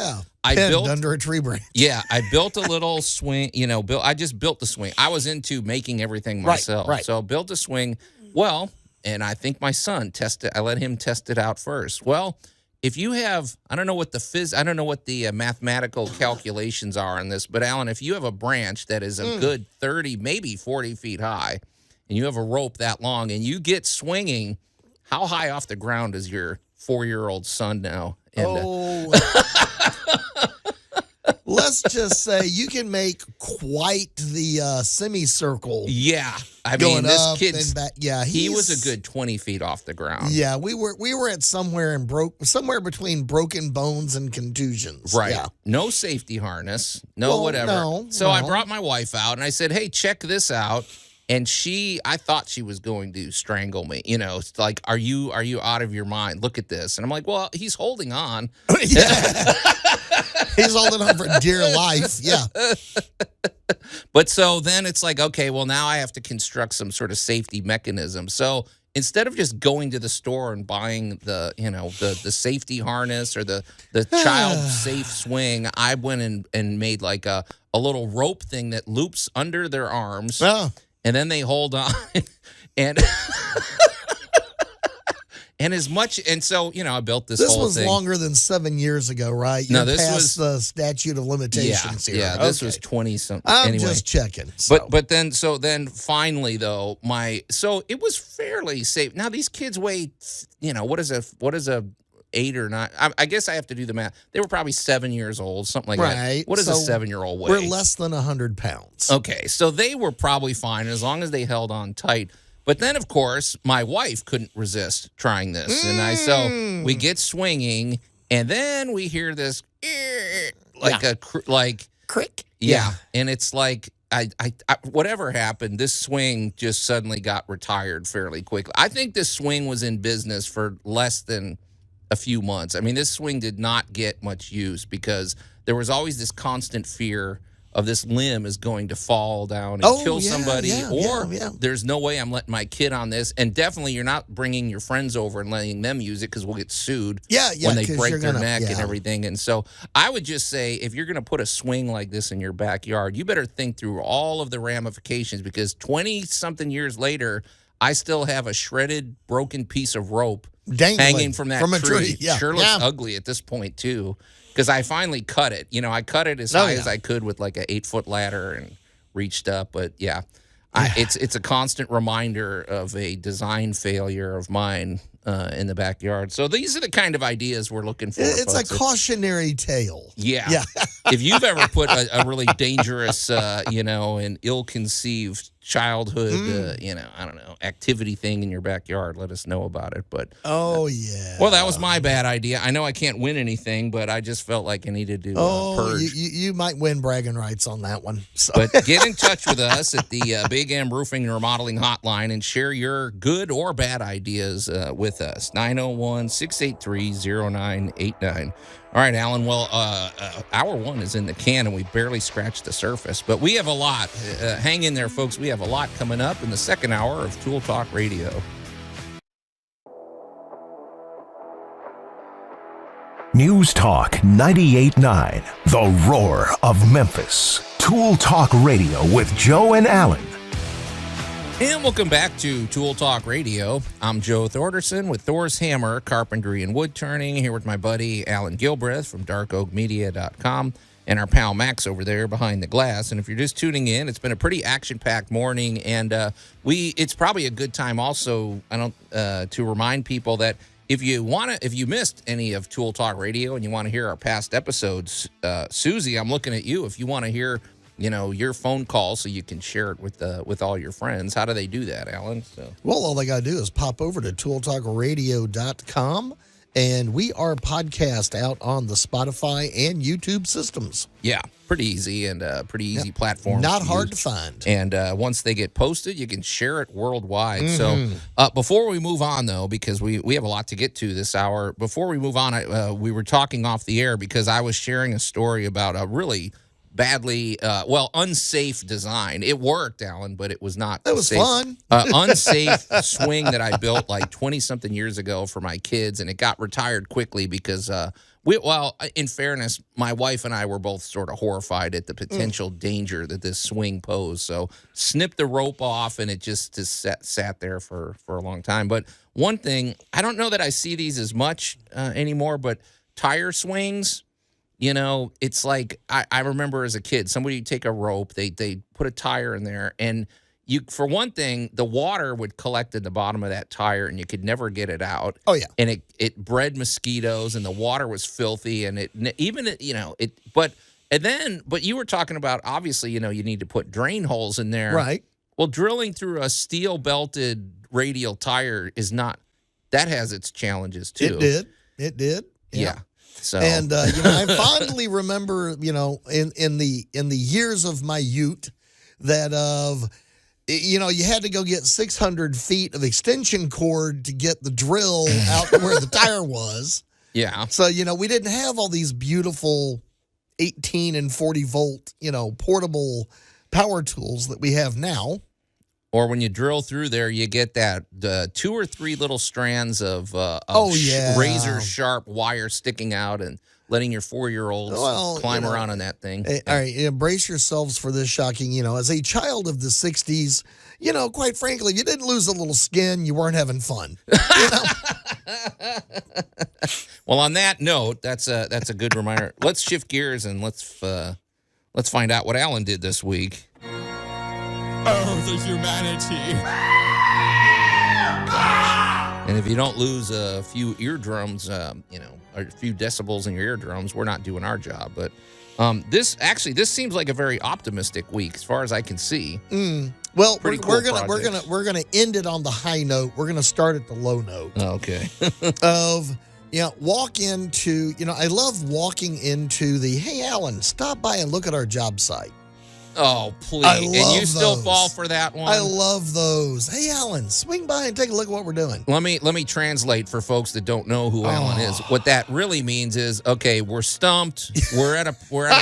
I built under a tree branch. Yeah, I built a little swing. I just built the swing. I was into making everything myself. Right. So I built a swing. Well. And I think my son I let him test it out first. Well, if you have, I don't know what the mathematical calculations are on this, but Allan, if you have a branch that is a good 30, maybe 40 feet high, and you have a rope that long, and you get swinging, how high off the ground is your 4-year-old son now? And, let's just say you can make quite the semicircle. Yeah. I going mean, this up kid's, and back. Yeah, he was a good 20 feet off the ground. Yeah, we were at somewhere between broken bones and contusions. Right. Yeah. No safety harness, no whatever. No. I brought my wife out, and I said, hey, check this out. And I thought she was going to strangle me. You know, it's like, are you out of your mind? Look at this. And I'm like, well, he's holding on. He's holding on for dear life. Yeah. But so then it's like, okay, well, now I have to construct some sort of safety mechanism. So instead of just going to the store and buying the safety harness or the child safe swing, I went and made like a little rope thing that loops under their arms. Oh. And then they hold on, and so I built this whole thing. This was longer than 7 years ago, right? No, You're this past was the statute of limitations here. Yeah, this was 20-something. I'm anyway. just checking. So. But then finally though, it was fairly safe. Now these kids weigh, what is a 8 or 9? I guess I have to do the math. They were probably 7 years old, something like that. What does a 7-year-old weigh? We're less than 100 pounds. Okay, so they were probably fine as long as they held on tight. But then, of course, my wife couldn't resist trying this, and so we get swinging, and then we hear this crick. Yeah, and it's like I whatever happened, this swing just suddenly got retired fairly quickly. I think this swing was in business for less than a few months. I mean, this swing did not get much use because there was always this constant fear of this limb is going to fall down and kill somebody, or there's no way I'm letting my kid on this. And definitely you're not bringing your friends over and letting them use it because we'll get sued when they break their neck and everything. And so I would just say, if you're going to put a swing like this in your backyard, you better think through all of the ramifications, because 20-something years later, I still have a shredded, broken piece of rope hanging from that tree. Sure looks ugly at this point, too, because I finally cut it. I cut it as high as I could with like an 8-foot ladder and reached up. But it's a constant reminder of a design failure of mine in the backyard. So these are the kind of ideas we're looking for. It's folks. a cautionary tale. Yeah. If you've ever put a really dangerous, and ill-conceived childhood, I don't know, activity thing in your backyard, let us know about it. But well, that was my bad idea. I know I can't win anything, but I just felt like I needed to purge. You might win bragging rights on that one. So. But get in touch with us at the Big M Roofing and Remodeling Hotline and share your good or bad ideas with us. 901-683-0989. All right, Allan. Well, hour one is in the can, and we barely scratched the surface. But we have a lot. Hang in there, folks. We have a lot coming up in the second hour of Tool Talk Radio. News Talk 98.9, the roar of Memphis. Tool Talk Radio with Joe and Allan. And welcome back to Tool Talk Radio. I'm Joe Thorderson with Thor's Hammer, Carpentry and Wood Turning, here with my buddy Allan Gilbreth from darkoakmedia.com and our pal Max over there behind the glass. And if you're just tuning in, it's been a pretty action-packed morning, and it's probably a good time also to remind people that if you missed any of Tool Talk Radio and you want to hear our past episodes, Susie, I'm looking at you. If you want to hear your phone call so you can share it with all your friends. How do they do that, Allan? Well, all they got to do is pop over to tooltalkradio.com, and we are podcast out on the Spotify and YouTube systems. Yeah, pretty easy and pretty easy platform. Not hard to find. And once they get posted, you can share it worldwide. Mm-hmm. So before we move on, though, because we have a lot to get to this hour, before we move on, we were talking off the air because I was sharing a story about a really badly, unsafe design. It worked, Allan, but it was not It was safe. fun. Unsafe swing that I built like 20-something years ago for my kids, and it got retired quickly because, in fairness, my wife and I were both sort of horrified at the potential danger that this swing posed. So snipped the rope off, and it just sat there for a long time. But one thing, I don't know that I see these as much anymore, but tire swings, it's like I remember as a kid, somebody would take a rope, they put a tire in there, and for one thing, the water would collect in the bottom of that tire, and you could never get it out. Oh, yeah. And it bred mosquitoes, and the water was filthy, and but you were talking about, obviously, you need to put drain holes in there. Right. Well, drilling through a steel belted radial tire that has its challenges too. It did. Yeah. So, and I fondly remember, in the years of my ute, that you had to go get 600 feet of extension cord to get the drill out where the tire was. Yeah. So we didn't have all these beautiful 18 and 40 volt, portable power tools that we have now. Or when you drill through there, you get that 2 or 3 little strands of razor sharp wire sticking out and letting your 4-year-olds climb around on that thing. All right, brace yourselves for this shocking. As a child of the 60s, quite frankly, if you didn't lose a little skin, you weren't having fun. Well, on that note, that's a good reminder. Let's shift gears and let's find out what Allan did this week. Oh, the humanity. And if you don't lose a few eardrums, or a few decibels in your eardrums, we're not doing our job. But this seems like a very optimistic week, as far as I can see. Well, Pretty we're cool gonna end it on the high note. We're gonna start at the low note. Okay. Walk into. I love walking into the. Hey, Allan, stop by and look at our job site. Oh, please. And you still fall for that one? I love those. Hey, Allan, swing by and take a look at what we're doing. Let me translate for folks that don't know who Allan is. What that really means is, okay, we're stumped. We're at a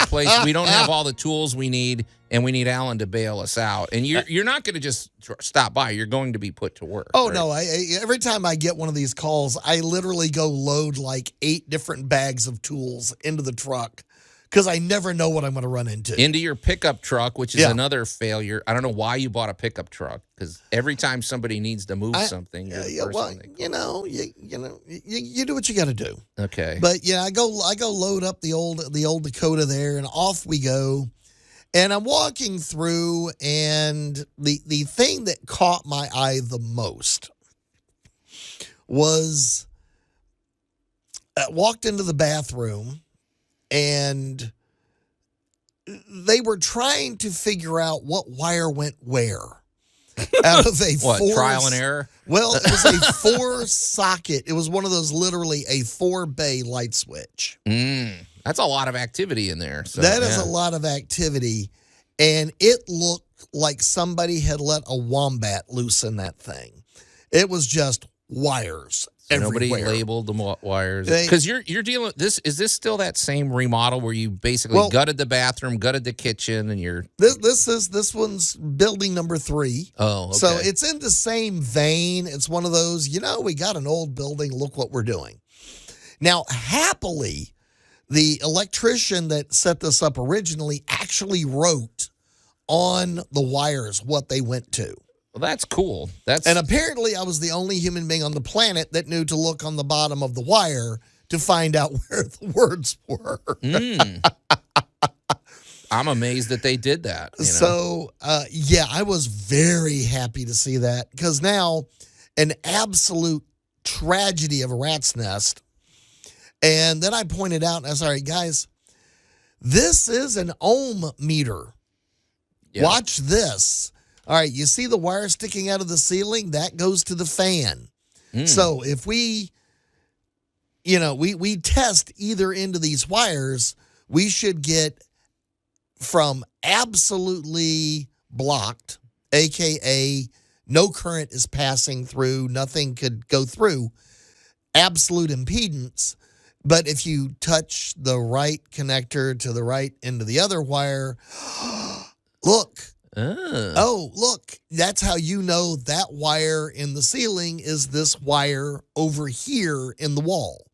place we don't have all the tools we need, and we need Allan to bail us out. And you're not going to just stop by. You're going to be put to work. Oh, right? no. Every time I get one of these calls, I literally go load like 8 different bags of tools into the truck, because I never know what I'm going to run into. Into your pickup truck, which is another failure. I don't know why you bought a pickup truck, because every time somebody needs to move something, you do what you got to do. Okay. But I go load up the old Dakota there, and off we go. And I'm walking through, and the thing that caught my eye the most was I walked into the bathroom. And they were trying to figure out what wire went where. Out of a trial and error? Well, it was a 4-socket. It was one of those, literally a 4-bay light switch. That's a lot of activity in there. So, that is a lot of activity. And it looked like somebody had let a wombat loose in that thing. It was just wires. Nobody everywhere. labeled the wires, because you're dealing with this. Is this still that same remodel where you basically gutted the bathroom, gutted the kitchen, and you're this one's building number 3. Oh, okay. So it's in the same vein. It's one of those, we got an old building. Look what we're doing. Now, happily, the electrician that set this up originally actually wrote on the wires what they went to. Well, that's cool. And apparently I was the only human being on the planet that knew to look on the bottom of the wire to find out where the words were. I'm amazed that they did that. So, I was very happy to see that, because now an absolute tragedy of a rat's nest. And then I pointed out, and I was all right, guys, this is an ohm meter. Yeah. Watch this. All right, you see the wire sticking out of the ceiling? That goes to the fan. So if we test either end of these wires, we should get from absolutely blocked, a.k.a. no current is passing through, nothing could go through, absolute impedance. But if you touch the right connector to the right end of the other wire, look. Oh, look, that's how you know that wire in the ceiling is this wire over here in the wall.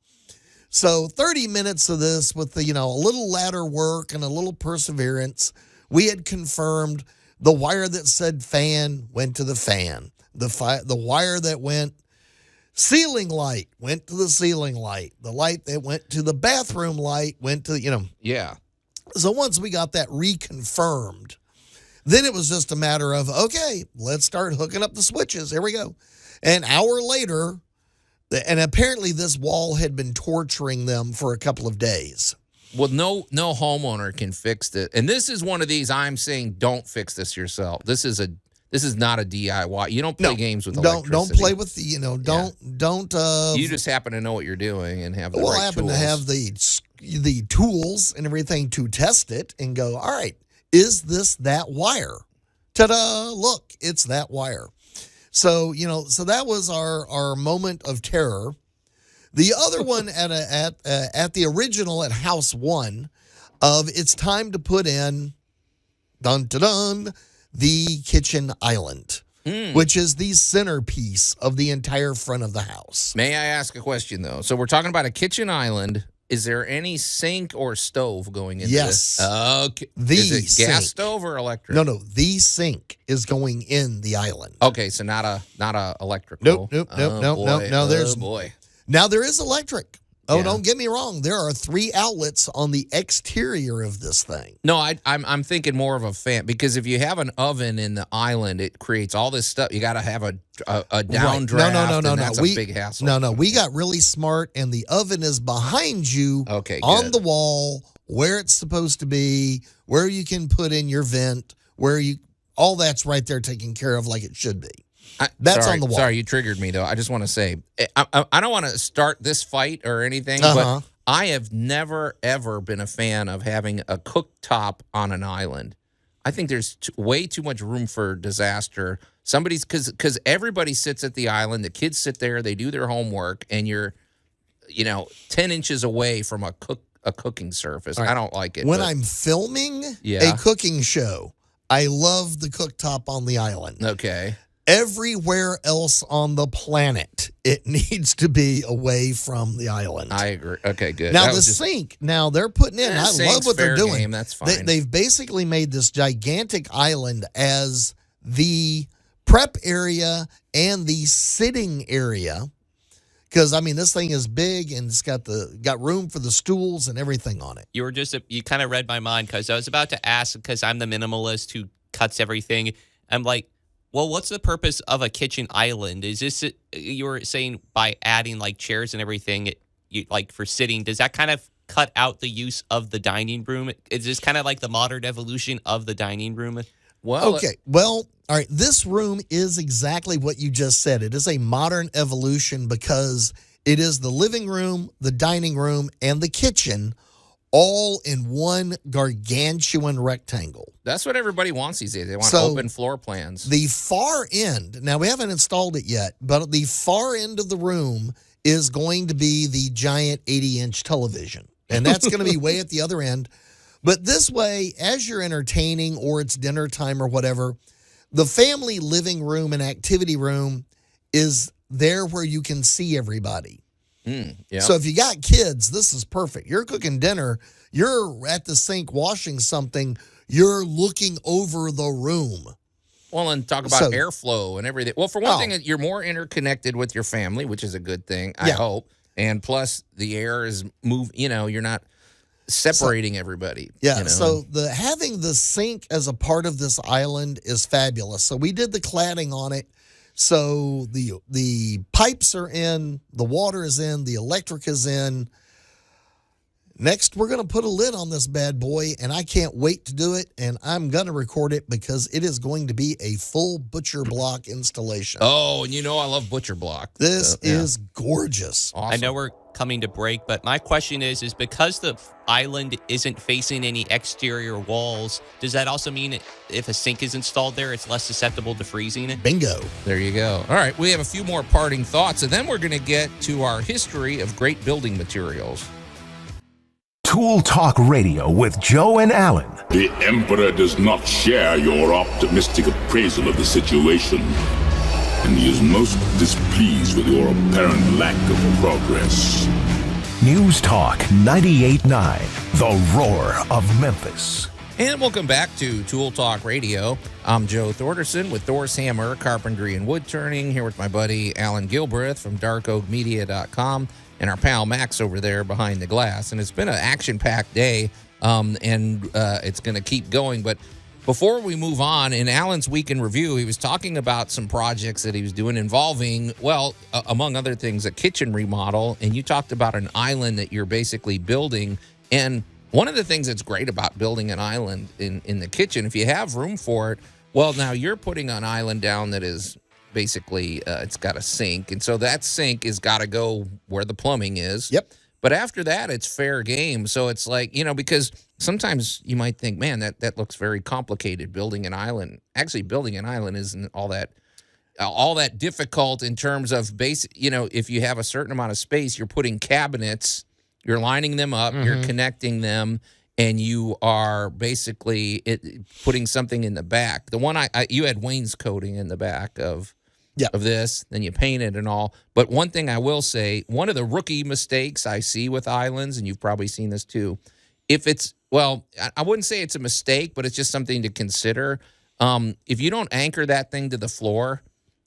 So 30 minutes of this with a little ladder work and a little perseverance, we had confirmed the wire that said fan went to the fan. The wire that went ceiling light went to the ceiling light. The light that went to the bathroom light went to, Yeah. So once we got that reconfirmed, Then it was just a matter of, okay, let's start hooking up the switches. Here we go. An hour later, and apparently this wall had been torturing them for a couple of days. Well, no homeowner can fix it. And this is one of these I'm saying don't fix this yourself. This is not a DIY. You don't play games with electricity. Don't play with the, don't. You just happen to know what you're doing and have the right tools. Well, I happen to have the tools and everything to test it and go, all right, is this that wire? Ta-da, look, it's that wire. So, so that was our moment of terror. The other one at the original at House 1 of it's time to put in, dun-dun-dun, the kitchen island, which is the centerpiece of the entire front of the house. May I ask a question, though? So we're talking about a kitchen island. Is there any sink or stove going into this? Yes. Okay. Is it gas stove or electric? No. The sink is going in the island. Okay, so not a electrical. Nope. No. There's boy. Now there is electric. Oh, Yeah. Don't get me wrong. There are 3 outlets on the exterior of this thing. No, I'm thinking more of a fan because if you have an oven in the island, it creates all this stuff. You got to have a downdraft. Right. No. That's a big hassle. No. We got really smart, and the oven is behind you. Okay, on good. the wall where it's supposed to be, where you can put in your vent, all that's right there taken care of like it should be. That's on the wall. Sorry, you triggered me, though. I just want to say, I don't want to start this fight or anything, but I have never, ever been a fan of having a cooktop on an island. I think there's way too much room for disaster. Because everybody sits at the island, the kids sit there, they do their homework, and you're, 10 inches away from a cooking surface. Right. I don't like it. When I'm filming a cooking show, I love the cooktop on the island. Okay. Everywhere else on the planet, it needs to be away from the island. I agree. Okay, good. Now, sink, they're putting in, I love what they're doing. Game, that's fine. They've basically made this gigantic island as the prep area and the sitting area. Because, this thing is big and it's got room for the stools and everything on it. You kind of read my mind because I was about to ask, because I'm the minimalist who cuts everything. I'm like, well, what's the purpose of a kitchen island? Is this, you were saying by adding like chairs and everything, like for sitting, does that kind of cut out the use of the dining room? Is this kind of like the modern evolution of the dining room? Well, okay. Well, all right. This room is exactly what you just said. It is a modern evolution because it is the living room, the dining room, and the kitchen all in one gargantuan rectangle. That's what everybody wants these days. They want open floor plans. The far end, now we haven't installed it yet, but the far end of the room is going to be the giant 80-inch television. And that's going to be way at the other end. But this way, as you're entertaining or it's dinner time or whatever, the family living room and activity room is there where you can see everybody. So if you got kids, this is perfect. You're cooking dinner, you're at the sink washing something, you're looking over the room. Well, and talk about airflow and everything. Well, for one thing, you're more interconnected with your family, which is a good thing, I hope. And plus, the air is you're not separating everybody. Yeah, so having the sink as a part of this island is fabulous. So we did the cladding on it. So the pipes are in, the water is in, the electric is in. Next, we're going to put a lid on this bad boy, and I can't wait to do it, and I'm going to record it because it is going to be a full butcher block installation. Oh, and I love butcher block. This is gorgeous. Awesome. I know we're coming to break, but my question is because the island isn't facing any exterior walls, does that also mean if a sink is installed there, it's less susceptible to freezing? Bingo. There you go. All right, we have a few more parting thoughts, and then we're going to get to our history of great building materials. Tool Talk Radio with Joe and Allan. The Emperor does not share your optimistic appraisal of the situation, and he is most displeased with your apparent lack of progress. News Talk 98.9, the roar of Memphis. And welcome back to Tool Talk Radio. I'm Joe Thorderson with Thor's Hammer, Carpentry and Wood Turning, here with my buddy Allan Gilbreth from darkoakmedia.com and our pal Max over there behind the glass. And it's been an action-packed day, and it's going to keep going. But before we move on, in Allan's Week in Review, he was talking about some projects that he was doing involving, well, among other things, a kitchen remodel. And you talked about an island that you're basically building. And one of the things that's great about building an island in the kitchen, if you have room for it, well, now you're putting an island down that is basically, it's got a sink. And so that sink has got to go where the plumbing is. Yep. But after that, it's fair game. So it's like, because sometimes you might think, man, that looks very complicated, building an island. Actually, building an island isn't all that difficult in terms of if you have a certain amount of space, you're putting cabinets, you're lining them up, you're connecting them, and you are basically putting something in the back. The one you had wainscoting in the back of this, then you paint it and all. But one thing I will say, one of the rookie mistakes I see with islands, and you've probably seen this too, if it's, well, I wouldn't say it's a mistake, but it's just something to consider. If you don't anchor that thing to the floor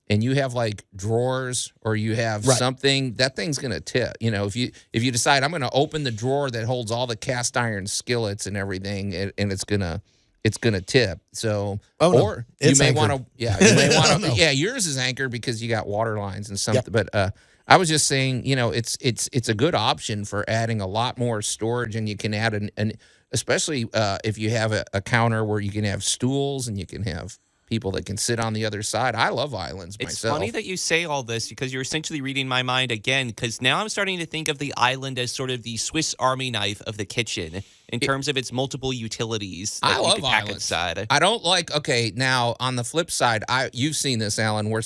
and you have like drawers or you have something, that thing's going to tip. If you decide I'm going to open the drawer that holds all the cast iron skillets and everything, and it's going to tip. So, or you may want to, yours is anchored because you got water lines and something. Yep. But I was just saying, it's a good option for adding a lot more storage, and you can add an especially if you have a counter where you can have stools and you can have people that can sit on the other side. I love islands myself. It's funny that you say all this because you're essentially reading my mind again, because now I'm starting to think of the island as sort of the Swiss Army knife of the kitchen in terms of its multiple utilities that I love pack islands. inside. I don't like, okay, now on the flip side, you've seen this, Allan, where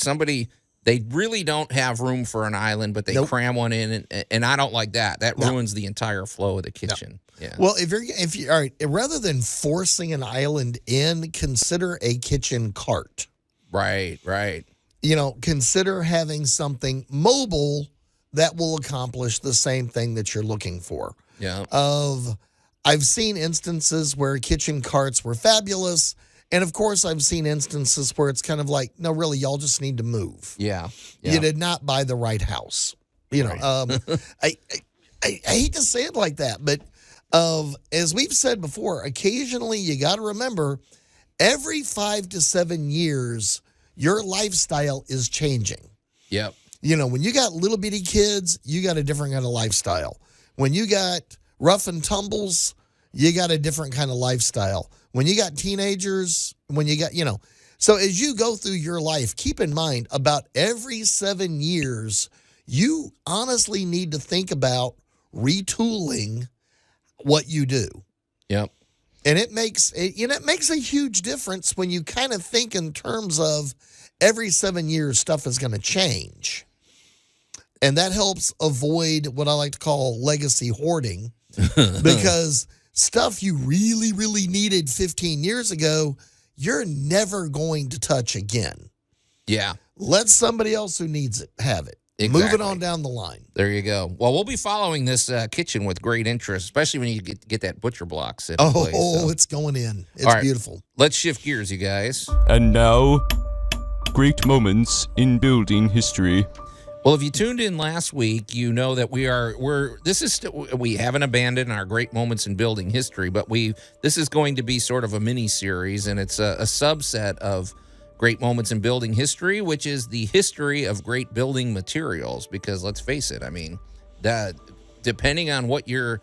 they really don't have room for an island, but they cram one in, and I don't like that. That ruins the entire flow of the kitchen. Yeah. Well, if you all right, rather than forcing an island in, consider a kitchen cart. Right. Consider having something mobile that will accomplish the same thing that you're looking for. Yeah. I've seen instances where kitchen carts were fabulous, and of course, I've seen instances where it's kind of like, no, really, y'all just need to move. Yeah. You did not buy the right house. I hate to say it like that, but as we've said before, occasionally you got to remember, every 5 to 7 years, your lifestyle is changing. Yep. When you got little bitty kids, you got a different kind of lifestyle. When you got rough and tumbles, you got a different kind of lifestyle. When you got teenagers, so as you go through your life, keep in mind about every 7 years, you honestly need to think about retooling what you do. Yep. And it makes a huge difference when you kind of think in terms of every 7 years stuff is going to change. And that helps avoid what I like to call legacy hoarding, because stuff you really, really needed 15 years ago, you're never going to touch again. Yeah. Let somebody else who needs it have it. Exactly. Move it on down the line. There you go. Well, we'll be following this kitchen with great interest, especially when you get that butcher block set in place. It's going in. It's beautiful. Let's shift gears, you guys. And now, great moments in building history. Well, if you tuned in last week, you know that we haven't abandoned our great moments in building history, but this is going to be sort of a mini series, and it's a subset of great moments in building history, which is the history of great building materials. Because let's face it, I mean, that depending on what you're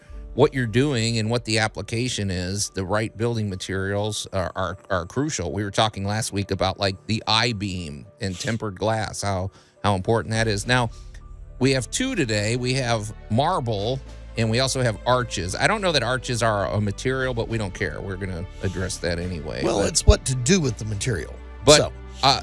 doing and what the application is, the right building materials are crucial. We were talking last week about like the I-beam and tempered glass, how important that is. Now, we have two today. We have marble, and we also have arches. I don't know that arches are a material, but we don't care. We're going to address that anyway. Well, it's what to do with the material. But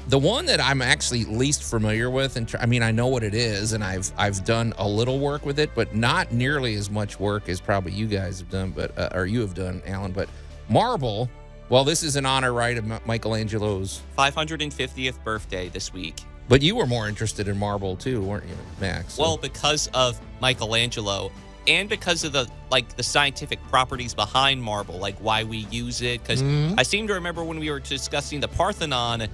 the one that I'm actually least familiar with, and I know what it is, and I've done a little work with it, but not nearly as much work as probably you guys have done, or you have done, Allan. But marble, well, this is in honor, right, of Michelangelo's 550th birthday this week. But you were more interested in marble too, weren't you, Max? Well, because of Michelangelo and because of the scientific properties behind marble, like why we use it. Because I seem to remember when we were discussing the Parthenon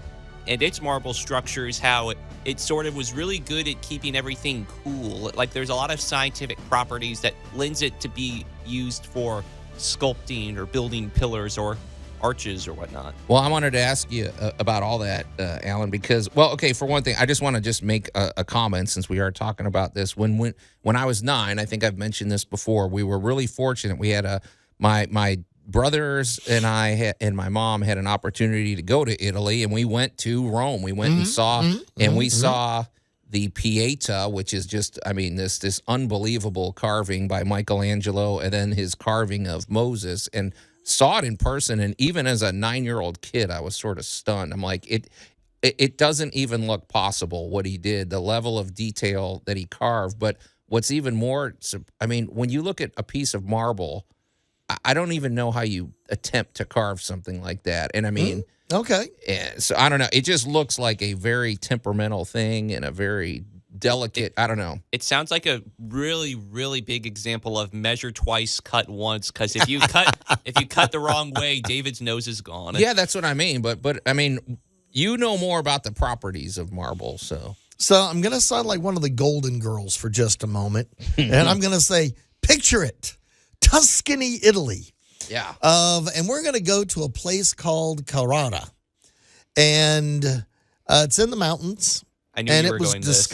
and its marble structures, how it sort of was really good at keeping everything cool. Like there's a lot of scientific properties that lends it to be used for sculpting or building pillars or arches or whatnot. Well, I wanted to ask you about all that, Alan, because, well, okay, for one thing, I just want to just make a comment since we are talking about this. When I was 9, I think I've mentioned this before, we were really fortunate. We had my brothers and I and my mom had an opportunity to go to Italy, and we went to Rome. We went and saw, we saw the Pieta, which is just, I mean, this unbelievable carving by Michelangelo, and then his carving of Moses, and saw it in person. And even as a 9-year-old kid, I was sort of stunned. I'm like, it doesn't even look possible what he did, the level of detail that he carved. But what's even more, I mean, when you look at a piece of marble, I don't even know how you attempt to carve something like that. And I mean, okay. So I don't know. It just looks like a very temperamental thing and a very delicate, I don't know. It sounds like a really, really big example of measure twice, cut once. Because if you cut the wrong way, David's nose is gone. Yeah, that's what I mean. But I mean, you know more about the properties of marble, so. So I'm going to sound like one of the Golden Girls for just a moment. And I'm going to say, picture it. Tuscany, Italy. Yeah. And we're going to go to a place called Carrara. And it's in the mountains. I knew you were going this.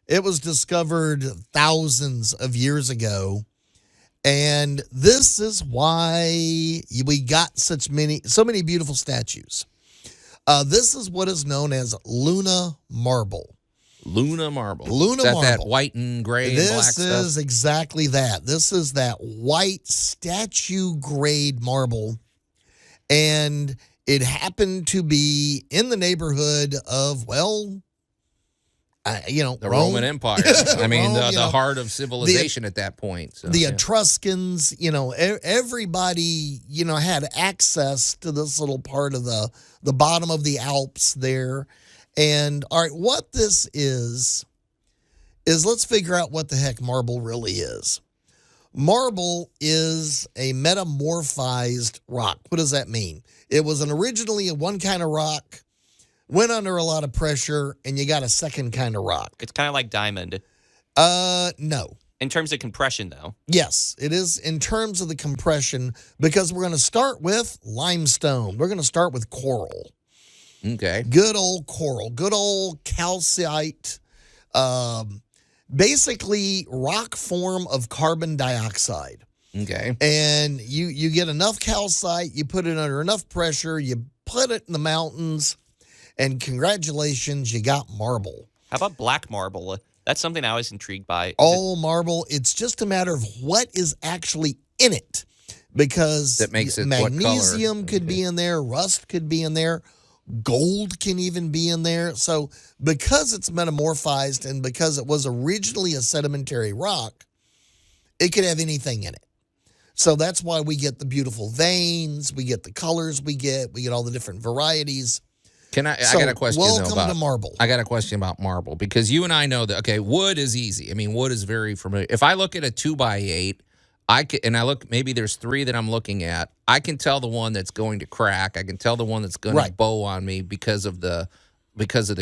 It was discovered thousands of years ago. And this is why we got so many beautiful statues. This is what is known as Luna marble. Luna marble. Luna marble. marble. That white and gray and black stuff? This is exactly that. This is that white statue grade marble. And it happened to be in the neighborhood of, well, the Roman Empire. I mean, Rome, the heart of civilization at that point. So, the Etruscans, everybody, had access to this little part of the bottom of the Alps there. And all right, what this is let's figure out what the heck marble really is. Marble is a metamorphized rock. What does that mean? It was originally one kind of rock, went under a lot of pressure, and you got a second kind of rock. It's kind of like diamond. No. In terms of compression, though. Yes, it is in terms of the compression, because we're going to start with limestone. We're going to start with coral. Okay. Good old coral, good old calcite, basically rock form of carbon dioxide. Okay. And you get enough calcite, you put it under enough pressure, you put it in the mountains, and congratulations, you got marble. How about black marble? That's something I was intrigued by. Marble, it's just a matter of what is actually in it, because that makes it magnesium could be in there, rust could be in there. Gold can even be in there. So because it's metamorphized and because it was originally a sedimentary rock, it could have anything in it. So that's why we get the beautiful veins, we get the colors we get all the different varieties. I got a question to marble. I got a question about marble, because you and I know that, okay, wood is easy. I mean, wood is very familiar. If I look at a 2x8, maybe there's 3 that I'm looking at, I can tell the one that's going to crack. I can tell the one that's going to bow on me because of the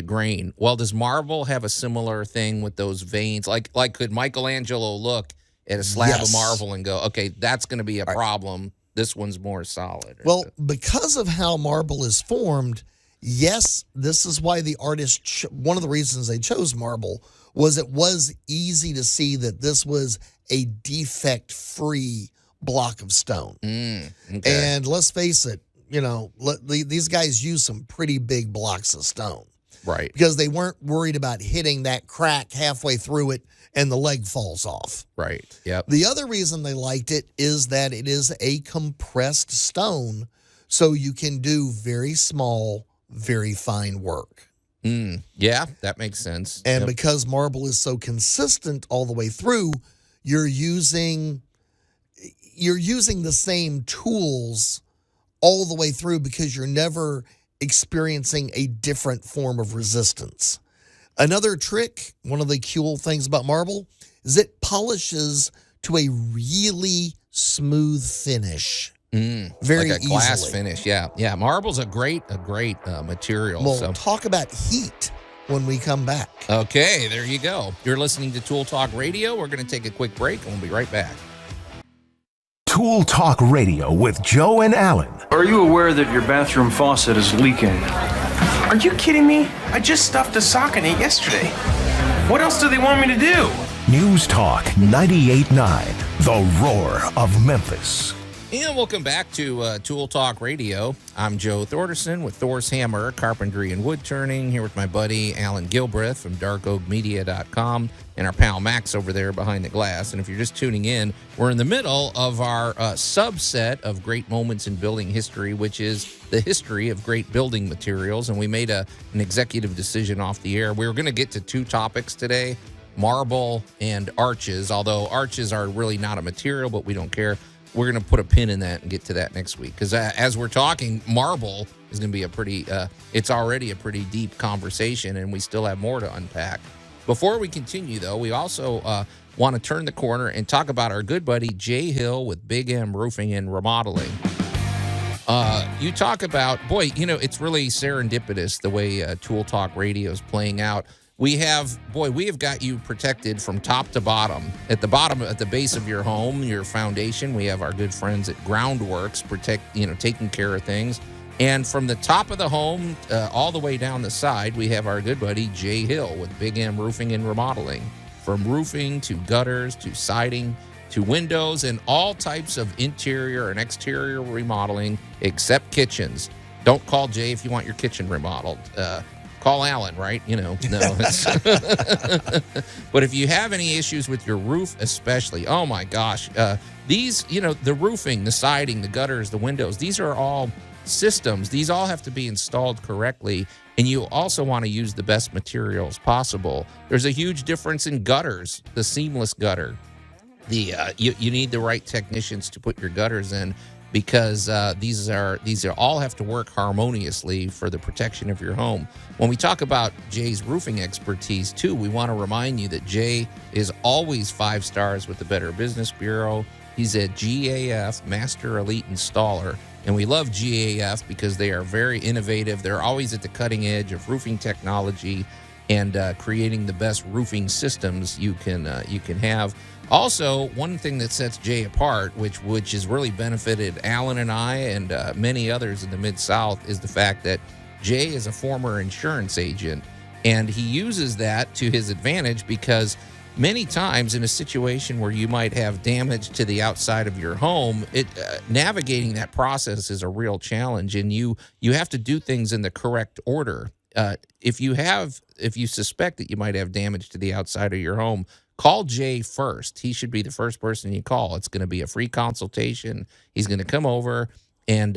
grain. Well, does marble have a similar thing with those veins? Like could Michelangelo look at a slab of marble and go, okay, that's going to be a problem. This one's more solid. Well, because of how marble is formed, yes, this is why the artist, one of the reasons they chose marble was it was easy to see that this was a defect-free block of stone. Okay. And let's face it, these guys used some pretty big blocks of stone. Right. Because they weren't worried about hitting that crack halfway through it and the leg falls off. Right. Yep. The other reason they liked it is that it is a compressed stone, so you can do very small, very fine work. Yeah, that makes sense. And because marble is so consistent all the way through, you're using the same tools all the way through, because you're never experiencing a different form of resistance. Another trick, one of the cool things about marble, is it polishes to a really smooth finish. Very like a glass easily. finish. Yeah. Marble's a great material. We'll talk about heat when we come back. Okay, there you go. You're listening to Tool Talk Radio. We're going to take a quick break, and we'll be right back. Tool Talk Radio with Joe and Allan. Are you aware that your bathroom faucet is leaking? Are you kidding me? I just stuffed a sock in it yesterday. What else do they want me to do? News Talk 98.9, the roar of Memphis. And welcome back to Tool Talk Radio. I'm Joe Thorderson with Thor's Hammer, Carpentry and Wood Turning, here with my buddy Allan Gilbreth from darkoakmedia.com and our pal Max over there behind the glass. And if you're just tuning in, we're in the middle of our subset of great moments in building history, which is the history of great building materials. And we made an executive decision off the air. We were going to get to two topics today, marble and arches, although arches are really not a material, but we don't care. We're going to put a pin in that and get to that next week. Because as we're talking, marble is going to be a pretty, it's already a pretty deep conversation, and we still have more to unpack. Before we continue, though, we also want to turn the corner and talk about our good buddy Jay Hill with Big M Roofing and Remodeling. You talk about, boy, you know, it's really serendipitous the way Tool Talk Radio is playing out. We have got you protected from top to bottom. At the base of your home, your foundation, we have our good friends at Groundworks taking care of things. And from the top of the home all the way down the side, we have our good buddy Jay Hill with Big M Roofing and Remodeling. From roofing to gutters to siding to windows and all types of interior and exterior remodeling except kitchens. Don't call Jay if you want your kitchen remodeled. Call Allan, right? You know, no. But if you have any issues with your roof, especially, oh my gosh, these, you know, the roofing, the siding, the gutters, the windows, these are all systems. These all have to be installed correctly. And you also want to use the best materials possible. There's a huge difference in gutters, the seamless gutter. You need the right technicians to put your gutters in, because these all have to work harmoniously for the protection of your home. When we talk about Jay's roofing expertise, too, we want to remind you that Jay is always 5 stars with the Better Business Bureau. He's a GAF Master Elite Installer, and we love GAF because they are very innovative. They're always at the cutting edge of roofing technology and creating the best roofing systems you can have. Also, one thing that sets Jay apart, which has really benefited Allan and I and many others in the Mid-South, is the fact that Jay is a former insurance agent, and he uses that to his advantage because many times in a situation where you might have damage to the outside of your home, navigating that process is a real challenge, and you have to do things in the correct order. If you suspect that you might have damage to the outside of your home, call Jay first. He should be the first person you call. It's going to be a free consultation. He's going to come over and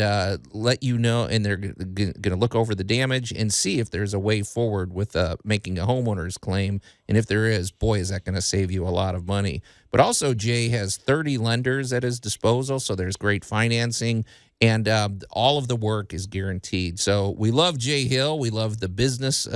let you know, and they're going to look over the damage and see if there's a way forward with making a homeowner's claim. And if there is, boy, is that going to save you a lot of money. But also, Jay has 30 lenders at his disposal, so there's great financing, and all of the work is guaranteed. So we love Jay Hill. We love the business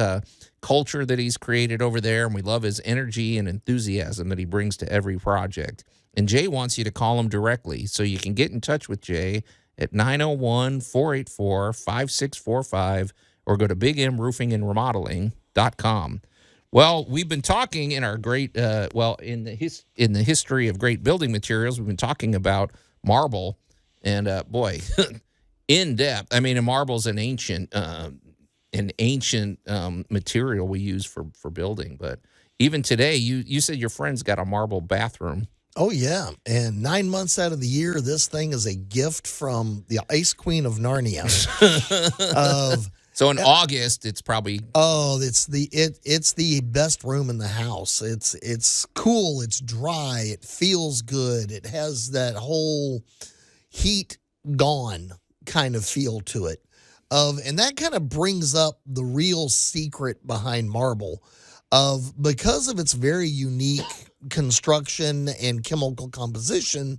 culture that he's created over there, and we love his energy and enthusiasm that he brings to every project. And Jay wants you to call him directly, so you can get in touch with Jay at 901-484-5645 or go to bigmroofingandremodeling.com. Well, we've been talking in our great, in the history of great building materials, we've been talking about marble, and boy, in depth. I mean, marble's an ancient material we use for building, but even today, you said your friend's got a marble bathroom. Oh, yeah. And 9 months out of the year, this thing is a gift from the Ice Queen of Narnia. So in August, it's probably... Oh, it's the best room in the house. It's cool. It's dry. It feels good. It has that whole heat gone kind of feel to it. And that kind of brings up the real secret behind marble. Because of its very unique construction and chemical composition,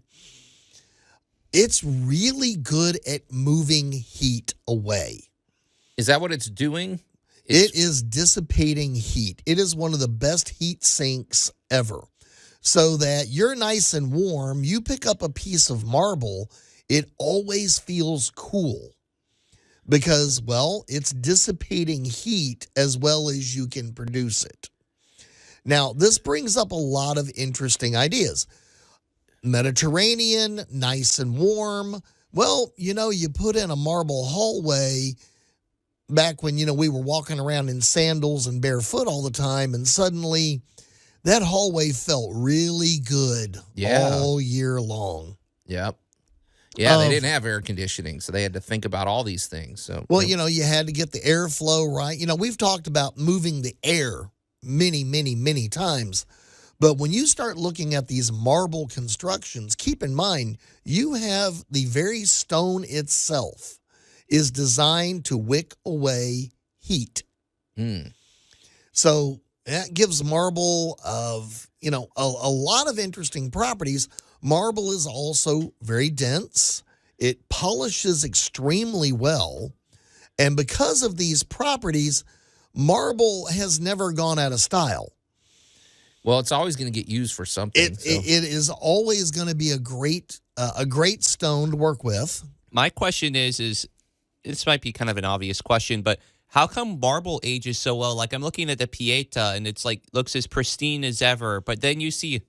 it's really good at moving heat away. Is that what it's doing? It is dissipating heat. It is one of the best heat sinks ever. So that you're nice and warm, you pick up a piece of marble, it always feels cool. Because, well, it's dissipating heat as well as you can produce it. Now, this brings up a lot of interesting ideas. Mediterranean, nice and warm. Well, you put in a marble hallway back when, we were walking around in sandals and barefoot all the time, and suddenly that hallway felt really good all year long. Yep. Yeah, they didn't have air conditioning, so they had to think about all these things. So, well, you had to get the airflow right. We've talked about moving the air many, many, many times. But when you start looking at these marble constructions, keep in mind, you have the very stone itself is designed to wick away heat. So that gives marble a lot of interesting properties. Marble is also very dense. It polishes extremely well. And because of these properties, marble has never gone out of style. Well, it's always going to get used for something. It is always going to be a great stone to work with. My question is this might be kind of an obvious question, but how come marble ages so well? Like I'm looking at the Pieta and it's like looks as pristine as ever, but then you see,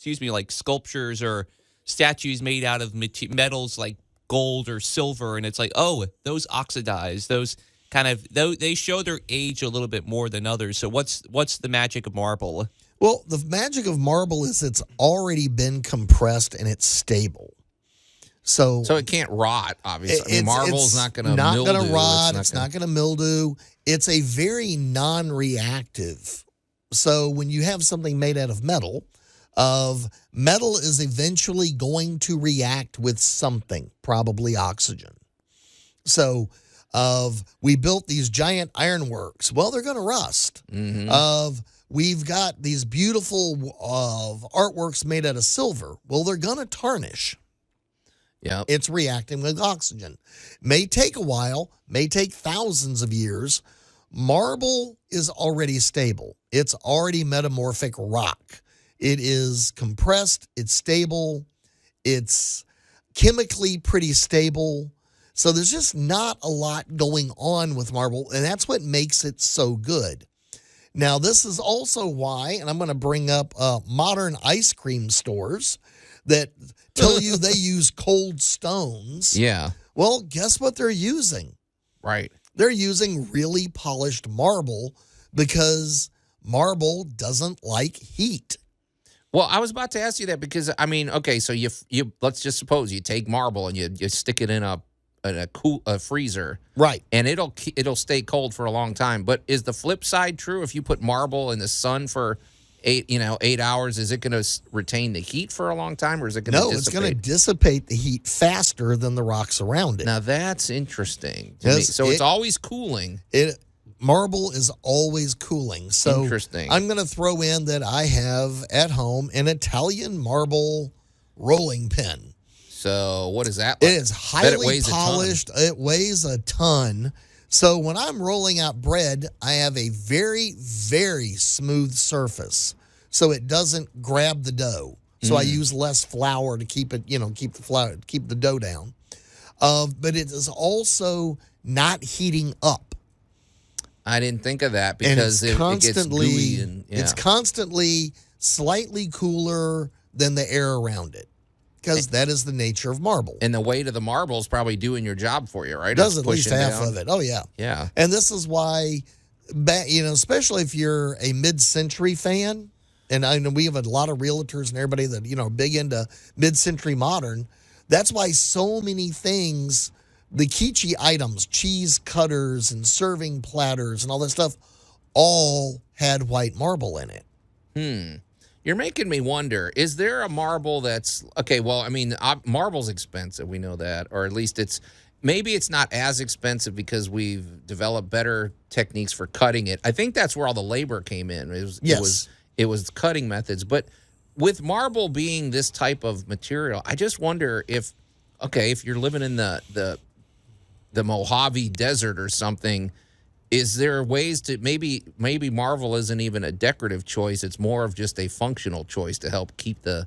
like sculptures or statues made out of metals like gold or silver, and it's like, oh, those oxidize, those they show their age a little bit more than others. So what's the magic of marble? Well, the magic of marble is it's already been compressed and it's stable. So it can't rot, obviously. Marble's not going to mildew. Not going to rot. It's not going to mildew. It's a very non-reactive. So when you have something made out of metal is eventually going to react with something, probably oxygen. So we built these giant ironworks. Well, they're going to rust. We've got these beautiful artworks made out of silver. Well, they're going to tarnish. Yeah, it's reacting with oxygen. May take a while, may take thousands of years. Marble is already stable. It's already metamorphic rock. It is compressed. It's stable. It's chemically pretty stable. So there's just not a lot going on with marble, and that's what makes it so good. Now, this is also why, and I'm going to bring up modern ice cream stores that tell you they use cold stones. Yeah. Well, guess what they're using? Right. They're using really polished marble because marble doesn't like heat. Well, I was about to ask you that because, okay, so you let's just suppose you take marble and you stick it in a freezer, right? And it'll stay cold for a long time. But is the flip side true? If you put marble in the sun for 8 hours, is it going to retain the heat for a long time, or is it going to dissipate? No, it's going to dissipate the heat faster than the rocks around it. Now that's interesting to me. So it's always cooling. Marble is always cooling. So interesting. I'm going to throw in that I have at home an Italian marble rolling pin. So what is that like? It is highly polished. It weighs a ton. So when I'm rolling out bread, I have a very, very smooth surface, so it doesn't grab the dough. So I use less flour to keep it, keep the dough down. But it is also not heating up. I didn't think of that because it gets gooey and it's constantly slightly cooler than the air around it. Because that is the nature of marble. And the weight of the marble is probably doing your job for you, right? It does at least half of it. Oh, yeah. Yeah. And this is why, especially if you're a mid-century fan, and I know we have a lot of realtors and everybody that, are big into mid-century modern, that's why so many things, the kitschy items, cheese cutters and serving platters and all that stuff, all had white marble in it. You're making me wonder, is there a marble that's, okay, well, marble's expensive, we know that, or at least maybe it's not as expensive because we've developed better techniques for cutting it. I think that's where all the labor came in. It was cutting methods. But with marble being this type of material, I just wonder if you're living in the Mojave Desert or something, is there ways to maybe marble isn't even a decorative choice? It's more of just a functional choice to help keep the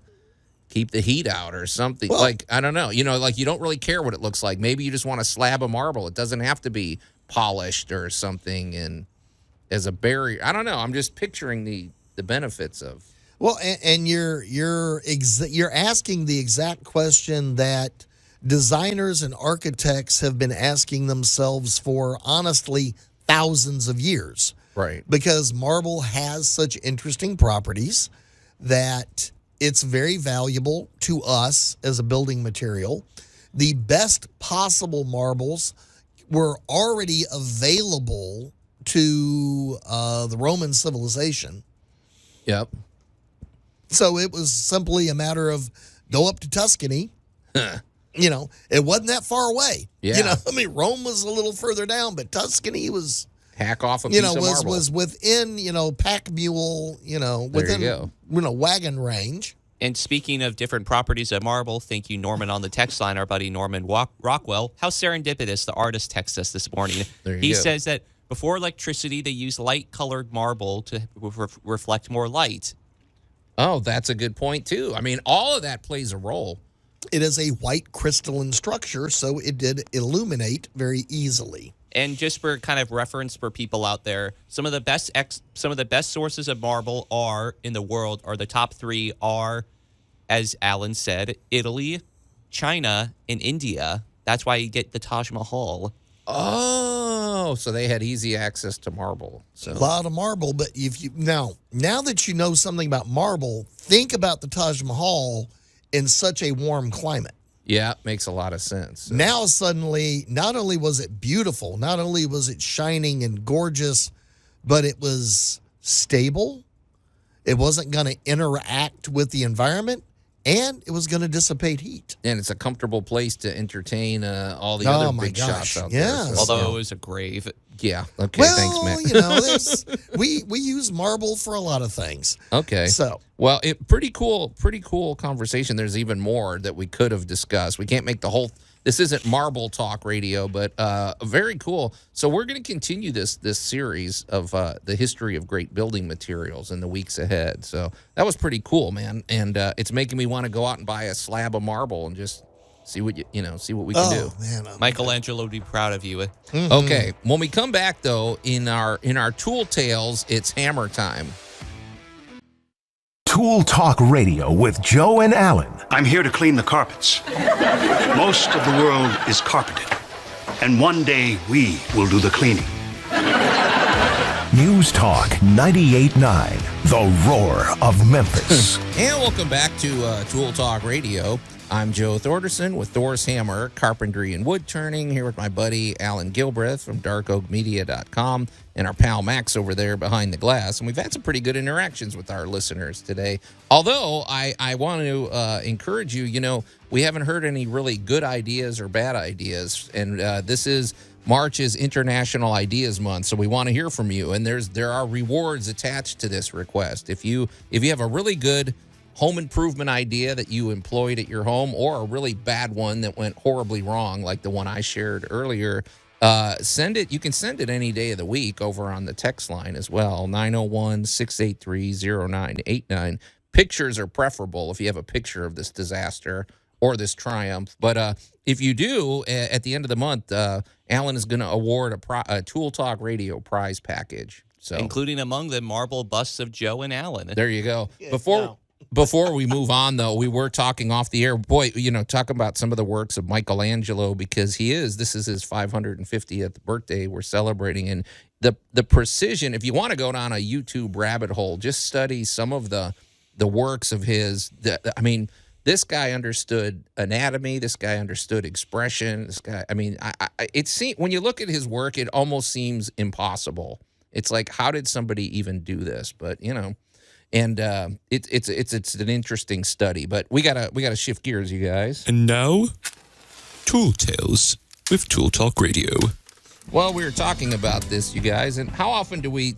heat out or something. Well, I don't know. You don't really care what it looks like. Maybe you just want a slab of marble. It doesn't have to be polished or something. And as a barrier, I don't know. I'm just picturing the benefits of. Well, and you're asking the exact question that designers and architects have been asking themselves for, honestly, thousands of years. Right. Because marble has such interesting properties that it's very valuable to us as a building material. The best possible marbles were already available to the Roman civilization. Yep. So it was simply a matter of go up to Tuscany. You know, it wasn't that far away. Yeah. You know, I mean, Rome was a little further down, but Tuscany was, hack off a piece of marble. was within, pack mule, within, wagon range. And speaking of different properties of marble, thank you, Norman, on the text line, our buddy Norman Rockwell. How serendipitous, the artist texted us this morning. He says that before electricity, they used light-colored marble to reflect more light. Oh, that's a good point, too. I mean, all of that plays a role. It is a white crystalline structure, so it did illuminate very easily. And just for kind of reference for people out there, some of the best sources of marble in the world are the top three are, as Allan said, Italy, China, and India. That's why you get the Taj Mahal. Oh, so they had easy access to marble. So. A lot of marble, but if you now that you know something about marble, think about the Taj Mahal in such a warm climate. Yeah, makes a lot of sense. So. Now suddenly, not only was it beautiful, not only was it shining and gorgeous, but it was stable. It wasn't going to interact with the environment, and it was going to dissipate heat. And it's a comfortable place to entertain all the other big shots out there. So. Although it was a grave. Yeah. Okay. Well, thanks, Matt. we use marble for a lot of things. Okay. So, well, pretty cool conversation. There's even more that we could have discussed. We can't make the whole. This isn't Marble Talk Radio, but very cool. So we're going to continue this series of the history of great building materials in the weeks ahead. So that was pretty cool, man. And it's making me want to go out and buy a slab of marble and just see what see what we can do. Man, Michelangelo would be proud of you. Mm-hmm. Okay, when we come back though, in our tool tales, it's hammer time. Tool Talk Radio with Joe and Allan. I'm here to clean the carpets. Most of the world is carpeted, and one day we will do the cleaning. News Talk 98.9, the roar of Memphis. And welcome back to Tool Talk Radio. I'm Joe Thorderson with Thor's Hammer, Carpentry and Wood Turning, here with my buddy Allan Gilbreth from darkoakmedia.com and our pal Max over there behind the glass. And we've had some pretty good interactions with our listeners today. Although I want to encourage you, we haven't heard any really good ideas or bad ideas. And this is March's International Ideas Month, so we want to hear from you. And there are rewards attached to this request. If you have a really good home improvement idea that you employed at your home, or a really bad one that went horribly wrong, like the one I shared earlier, send it. You can send it any day of the week over on the text line as well, 901-683-0989. Pictures are preferable if you have a picture of this disaster or this triumph. But if you do, at the end of the month, Allan is going to award a Tool Talk Radio prize package. So, including among them marble busts of Joe and Allan. There you go. Before we move on, though, we were talking off the air. Boy, talk about some of the works of Michelangelo, because this is his 550th birthday we're celebrating. And the precision, if you want to go down a YouTube rabbit hole, just study some of the works of his. This guy understood anatomy. This guy understood expression. This guy, when you look at his work, it almost seems impossible. It's like, how did somebody even do this? But, and it's an interesting study. But we gotta shift gears, you guys. And now, Tool Tales with Tool Talk Radio. Well, we were talking about this, you guys, and how often do we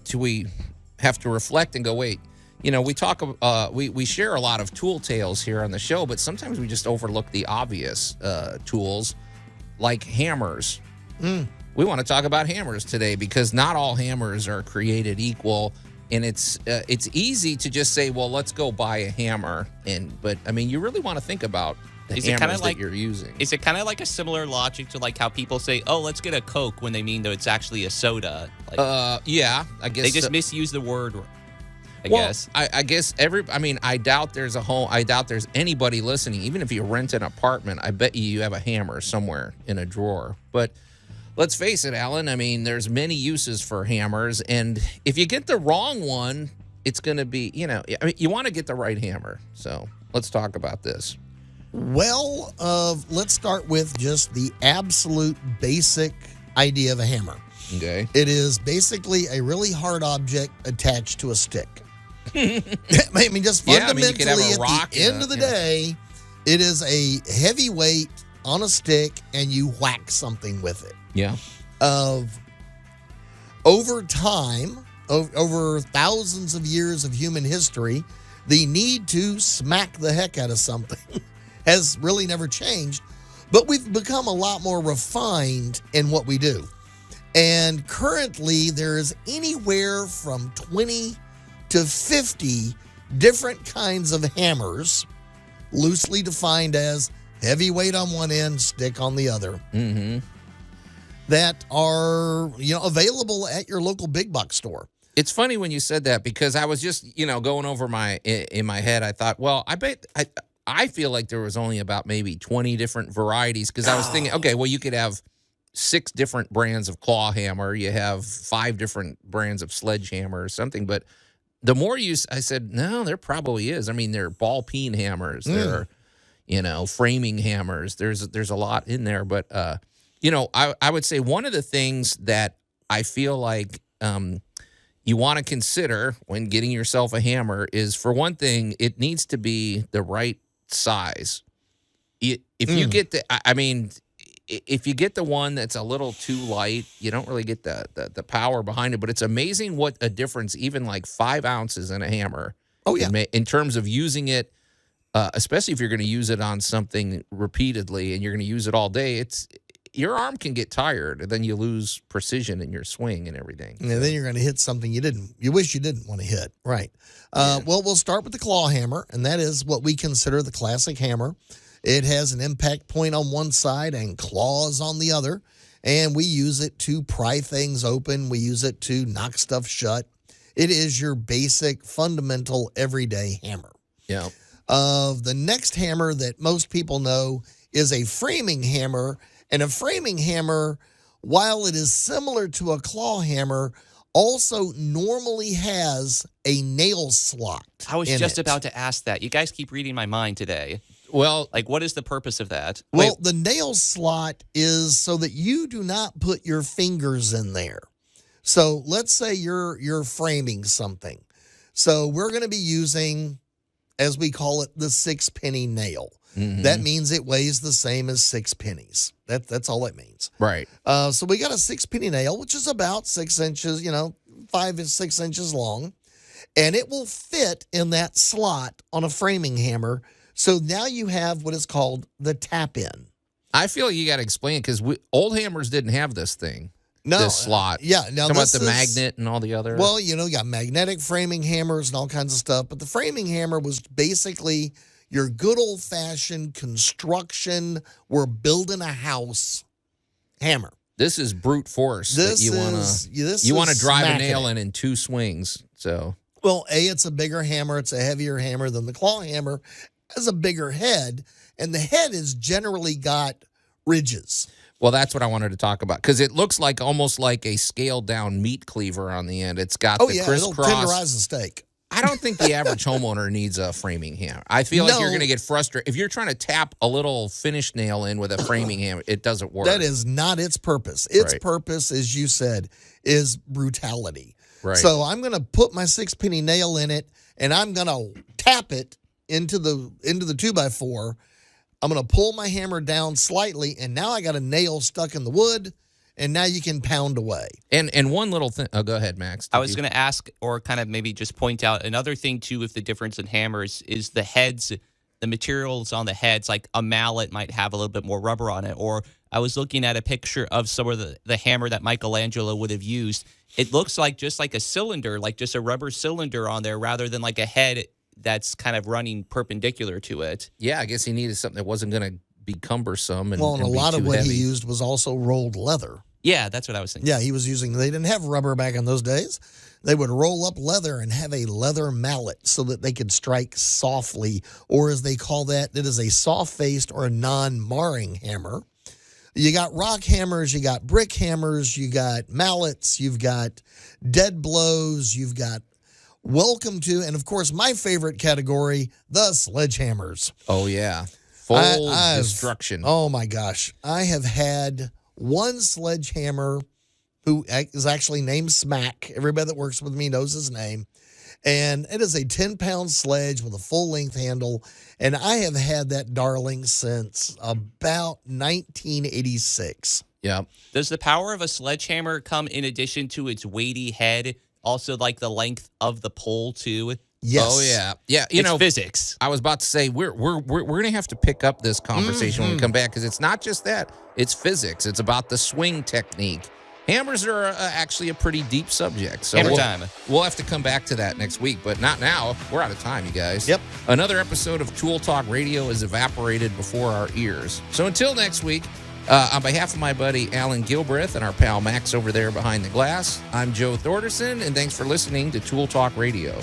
have to reflect and go, wait, we talk, we share a lot of tool tales here on the show, but sometimes we just overlook the obvious tools, like hammers. We want to talk about hammers today, because not all hammers are created equal. And it's easy to just say, well, let's go buy a hammer. But you really want to think about the hammers that you're using. Is it kind of like a similar logic to like how people say, oh, let's get a Coke, when they mean that it's actually a soda? Yeah, I guess. They just misuse the word. I guess. I guess I doubt there's anybody listening. Even if you rent an apartment, I bet you have a hammer somewhere in a drawer. But let's face it, Alan, I mean, there's many uses for hammers. And if you get the wrong one, it's going to be, you want to get the right hammer. So let's talk about this. Well, let's start with just the absolute basic idea of a hammer. Okay. It is basically a really hard object attached to a stick. I mean, just fundamentally, you could have a at rock the end of the day, it is a heavy weight on a stick, and you whack something with it. Yeah. Over time, over thousands of years of human history, the need to smack the heck out of something has really never changed, but we've become a lot more refined in what we do. And currently, there is anywhere from 20 to 50 different kinds of hammers, loosely defined as heavyweight on one end, stick on the other, that are available at your local big box store. It's funny when you said that, because I was just going over in my head. I thought, well, I feel like there was only about maybe 20 different varieties, because I was thinking, okay, well, you could have 6 different brands of claw hammer. You have 5 different brands of sledgehammer or something. But the more I said, no, there probably is. I mean, there are ball peen hammers. There are, framing hammers. There's a lot in there. But, I would say one of the things that I feel like you want to consider when getting yourself a hammer is, for one thing, it needs to be the right size. If you get if you get the one that's a little too light, you don't really get the power behind it. But it's amazing what a difference even like 5 ounces in a hammer can make in terms of using it, especially if you're going to use it on something repeatedly and you're going to use it all day. Your arm can get tired, and then you lose precision in your swing and everything. And then you're going to hit something you wish you didn't want to hit. Right. Well, we'll start with the claw hammer, and that is what we consider the classic hammer. It has an impact point on one side and claws on the other, and we use it to pry things open. We use it to knock stuff shut. It is your basic, fundamental, everyday hammer. Yeah. The next hammer that most people know is a framing hammer, and a framing hammer, while it is similar to a claw hammer, also normally has a nail slot. I was just about to ask that. You guys keep reading my mind today. Well, what is the purpose of that? Well, the nail slot is so that you do not put your fingers in there. So let's say you're framing something. So we're going to be using, as we call it, the 6-penny nail. That means it weighs the same as 6 pennies. That's all it means. Right. So we got a 6-penny nail, which is about 6 inches, 5 to 6 inches long. And it will fit in that slot on a framing hammer. So now you have what is called the tap-in. I feel you got to explain it, because old hammers didn't have this thing. No. This slot. Yeah. Now talking about the magnet and all the other. Well, you got magnetic framing hammers and all kinds of stuff. But the framing hammer was basically your good old-fashioned construction, we're building a house hammer. This is brute force. You want to drive a nail in 2 swings. So, well, it's a bigger hammer. It's a heavier hammer than the claw hammer. It has a bigger head, and the head has generally got ridges. Well, that's what I wanted to talk about, because it looks like almost like a scaled-down meat cleaver on the end. It's got the crisscross. It'll tenderize the steak. I don't think the average homeowner needs a framing hammer. I feel like you're going to get frustrated. If you're trying to tap a little finish nail in with a framing hammer, it doesn't work. That is not its purpose. Its purpose, as you said, is brutality. Right. So I'm going to put my 6-penny nail in it, and I'm going to tap it into the 2x4. I'm going to pull my hammer down slightly, and now I got a nail stuck in the wood, and now you can pound away. And one little thing. Oh, go ahead, Max. I was going to ask, or kind of maybe just point out another thing too with the difference in hammers is the heads, the materials on the heads. Like a mallet might have a little bit more rubber on it. Or I was looking at a picture of some of the hammer that Michelangelo would have used. It looks like just like a cylinder, like just a rubber cylinder on there, rather than like a head that's kind of running perpendicular to it. Yeah, I guess he needed something that wasn't going to be cumbersome. And a lot of what heavy. he used was also rolled leather. Yeah, that's what I was thinking. Yeah, he was using, they didn't have rubber back in those days. They would roll up leather and have a leather mallet so that they could strike softly, or as they call that, it is a soft-faced or a non-marring hammer. You got rock hammers, you got brick hammers, you got mallets, you've got dead blows, you've got welcome to, and of course, my favorite category, the sledgehammers. Oh, yeah. Full destruction. Oh, my gosh. I have had one sledgehammer who is actually named Smack. Everybody that works with me knows his name. And it is a 10-pound sledge with a full-length handle. And I have had that darling since about 1986. Yeah. Does the power of a sledgehammer come in addition to its weighty head, also like the length of the pole, too? Yes. Oh, yeah. Yeah, it's physics. I was about to say, we're going to have to pick up this conversation when we come back, because it's not just that. It's physics. It's about the swing technique. Hammers are actually a pretty deep subject. So Hammer time. We'll have to come back to that next week, but not now. We're out of time, you guys. Yep. Another episode of Tool Talk Radio is evaporated before our ears. So until next week, on behalf of my buddy Allan Gilbreth and our pal Max over there behind the glass, I'm Joe Thorderson, and thanks for listening to Tool Talk Radio.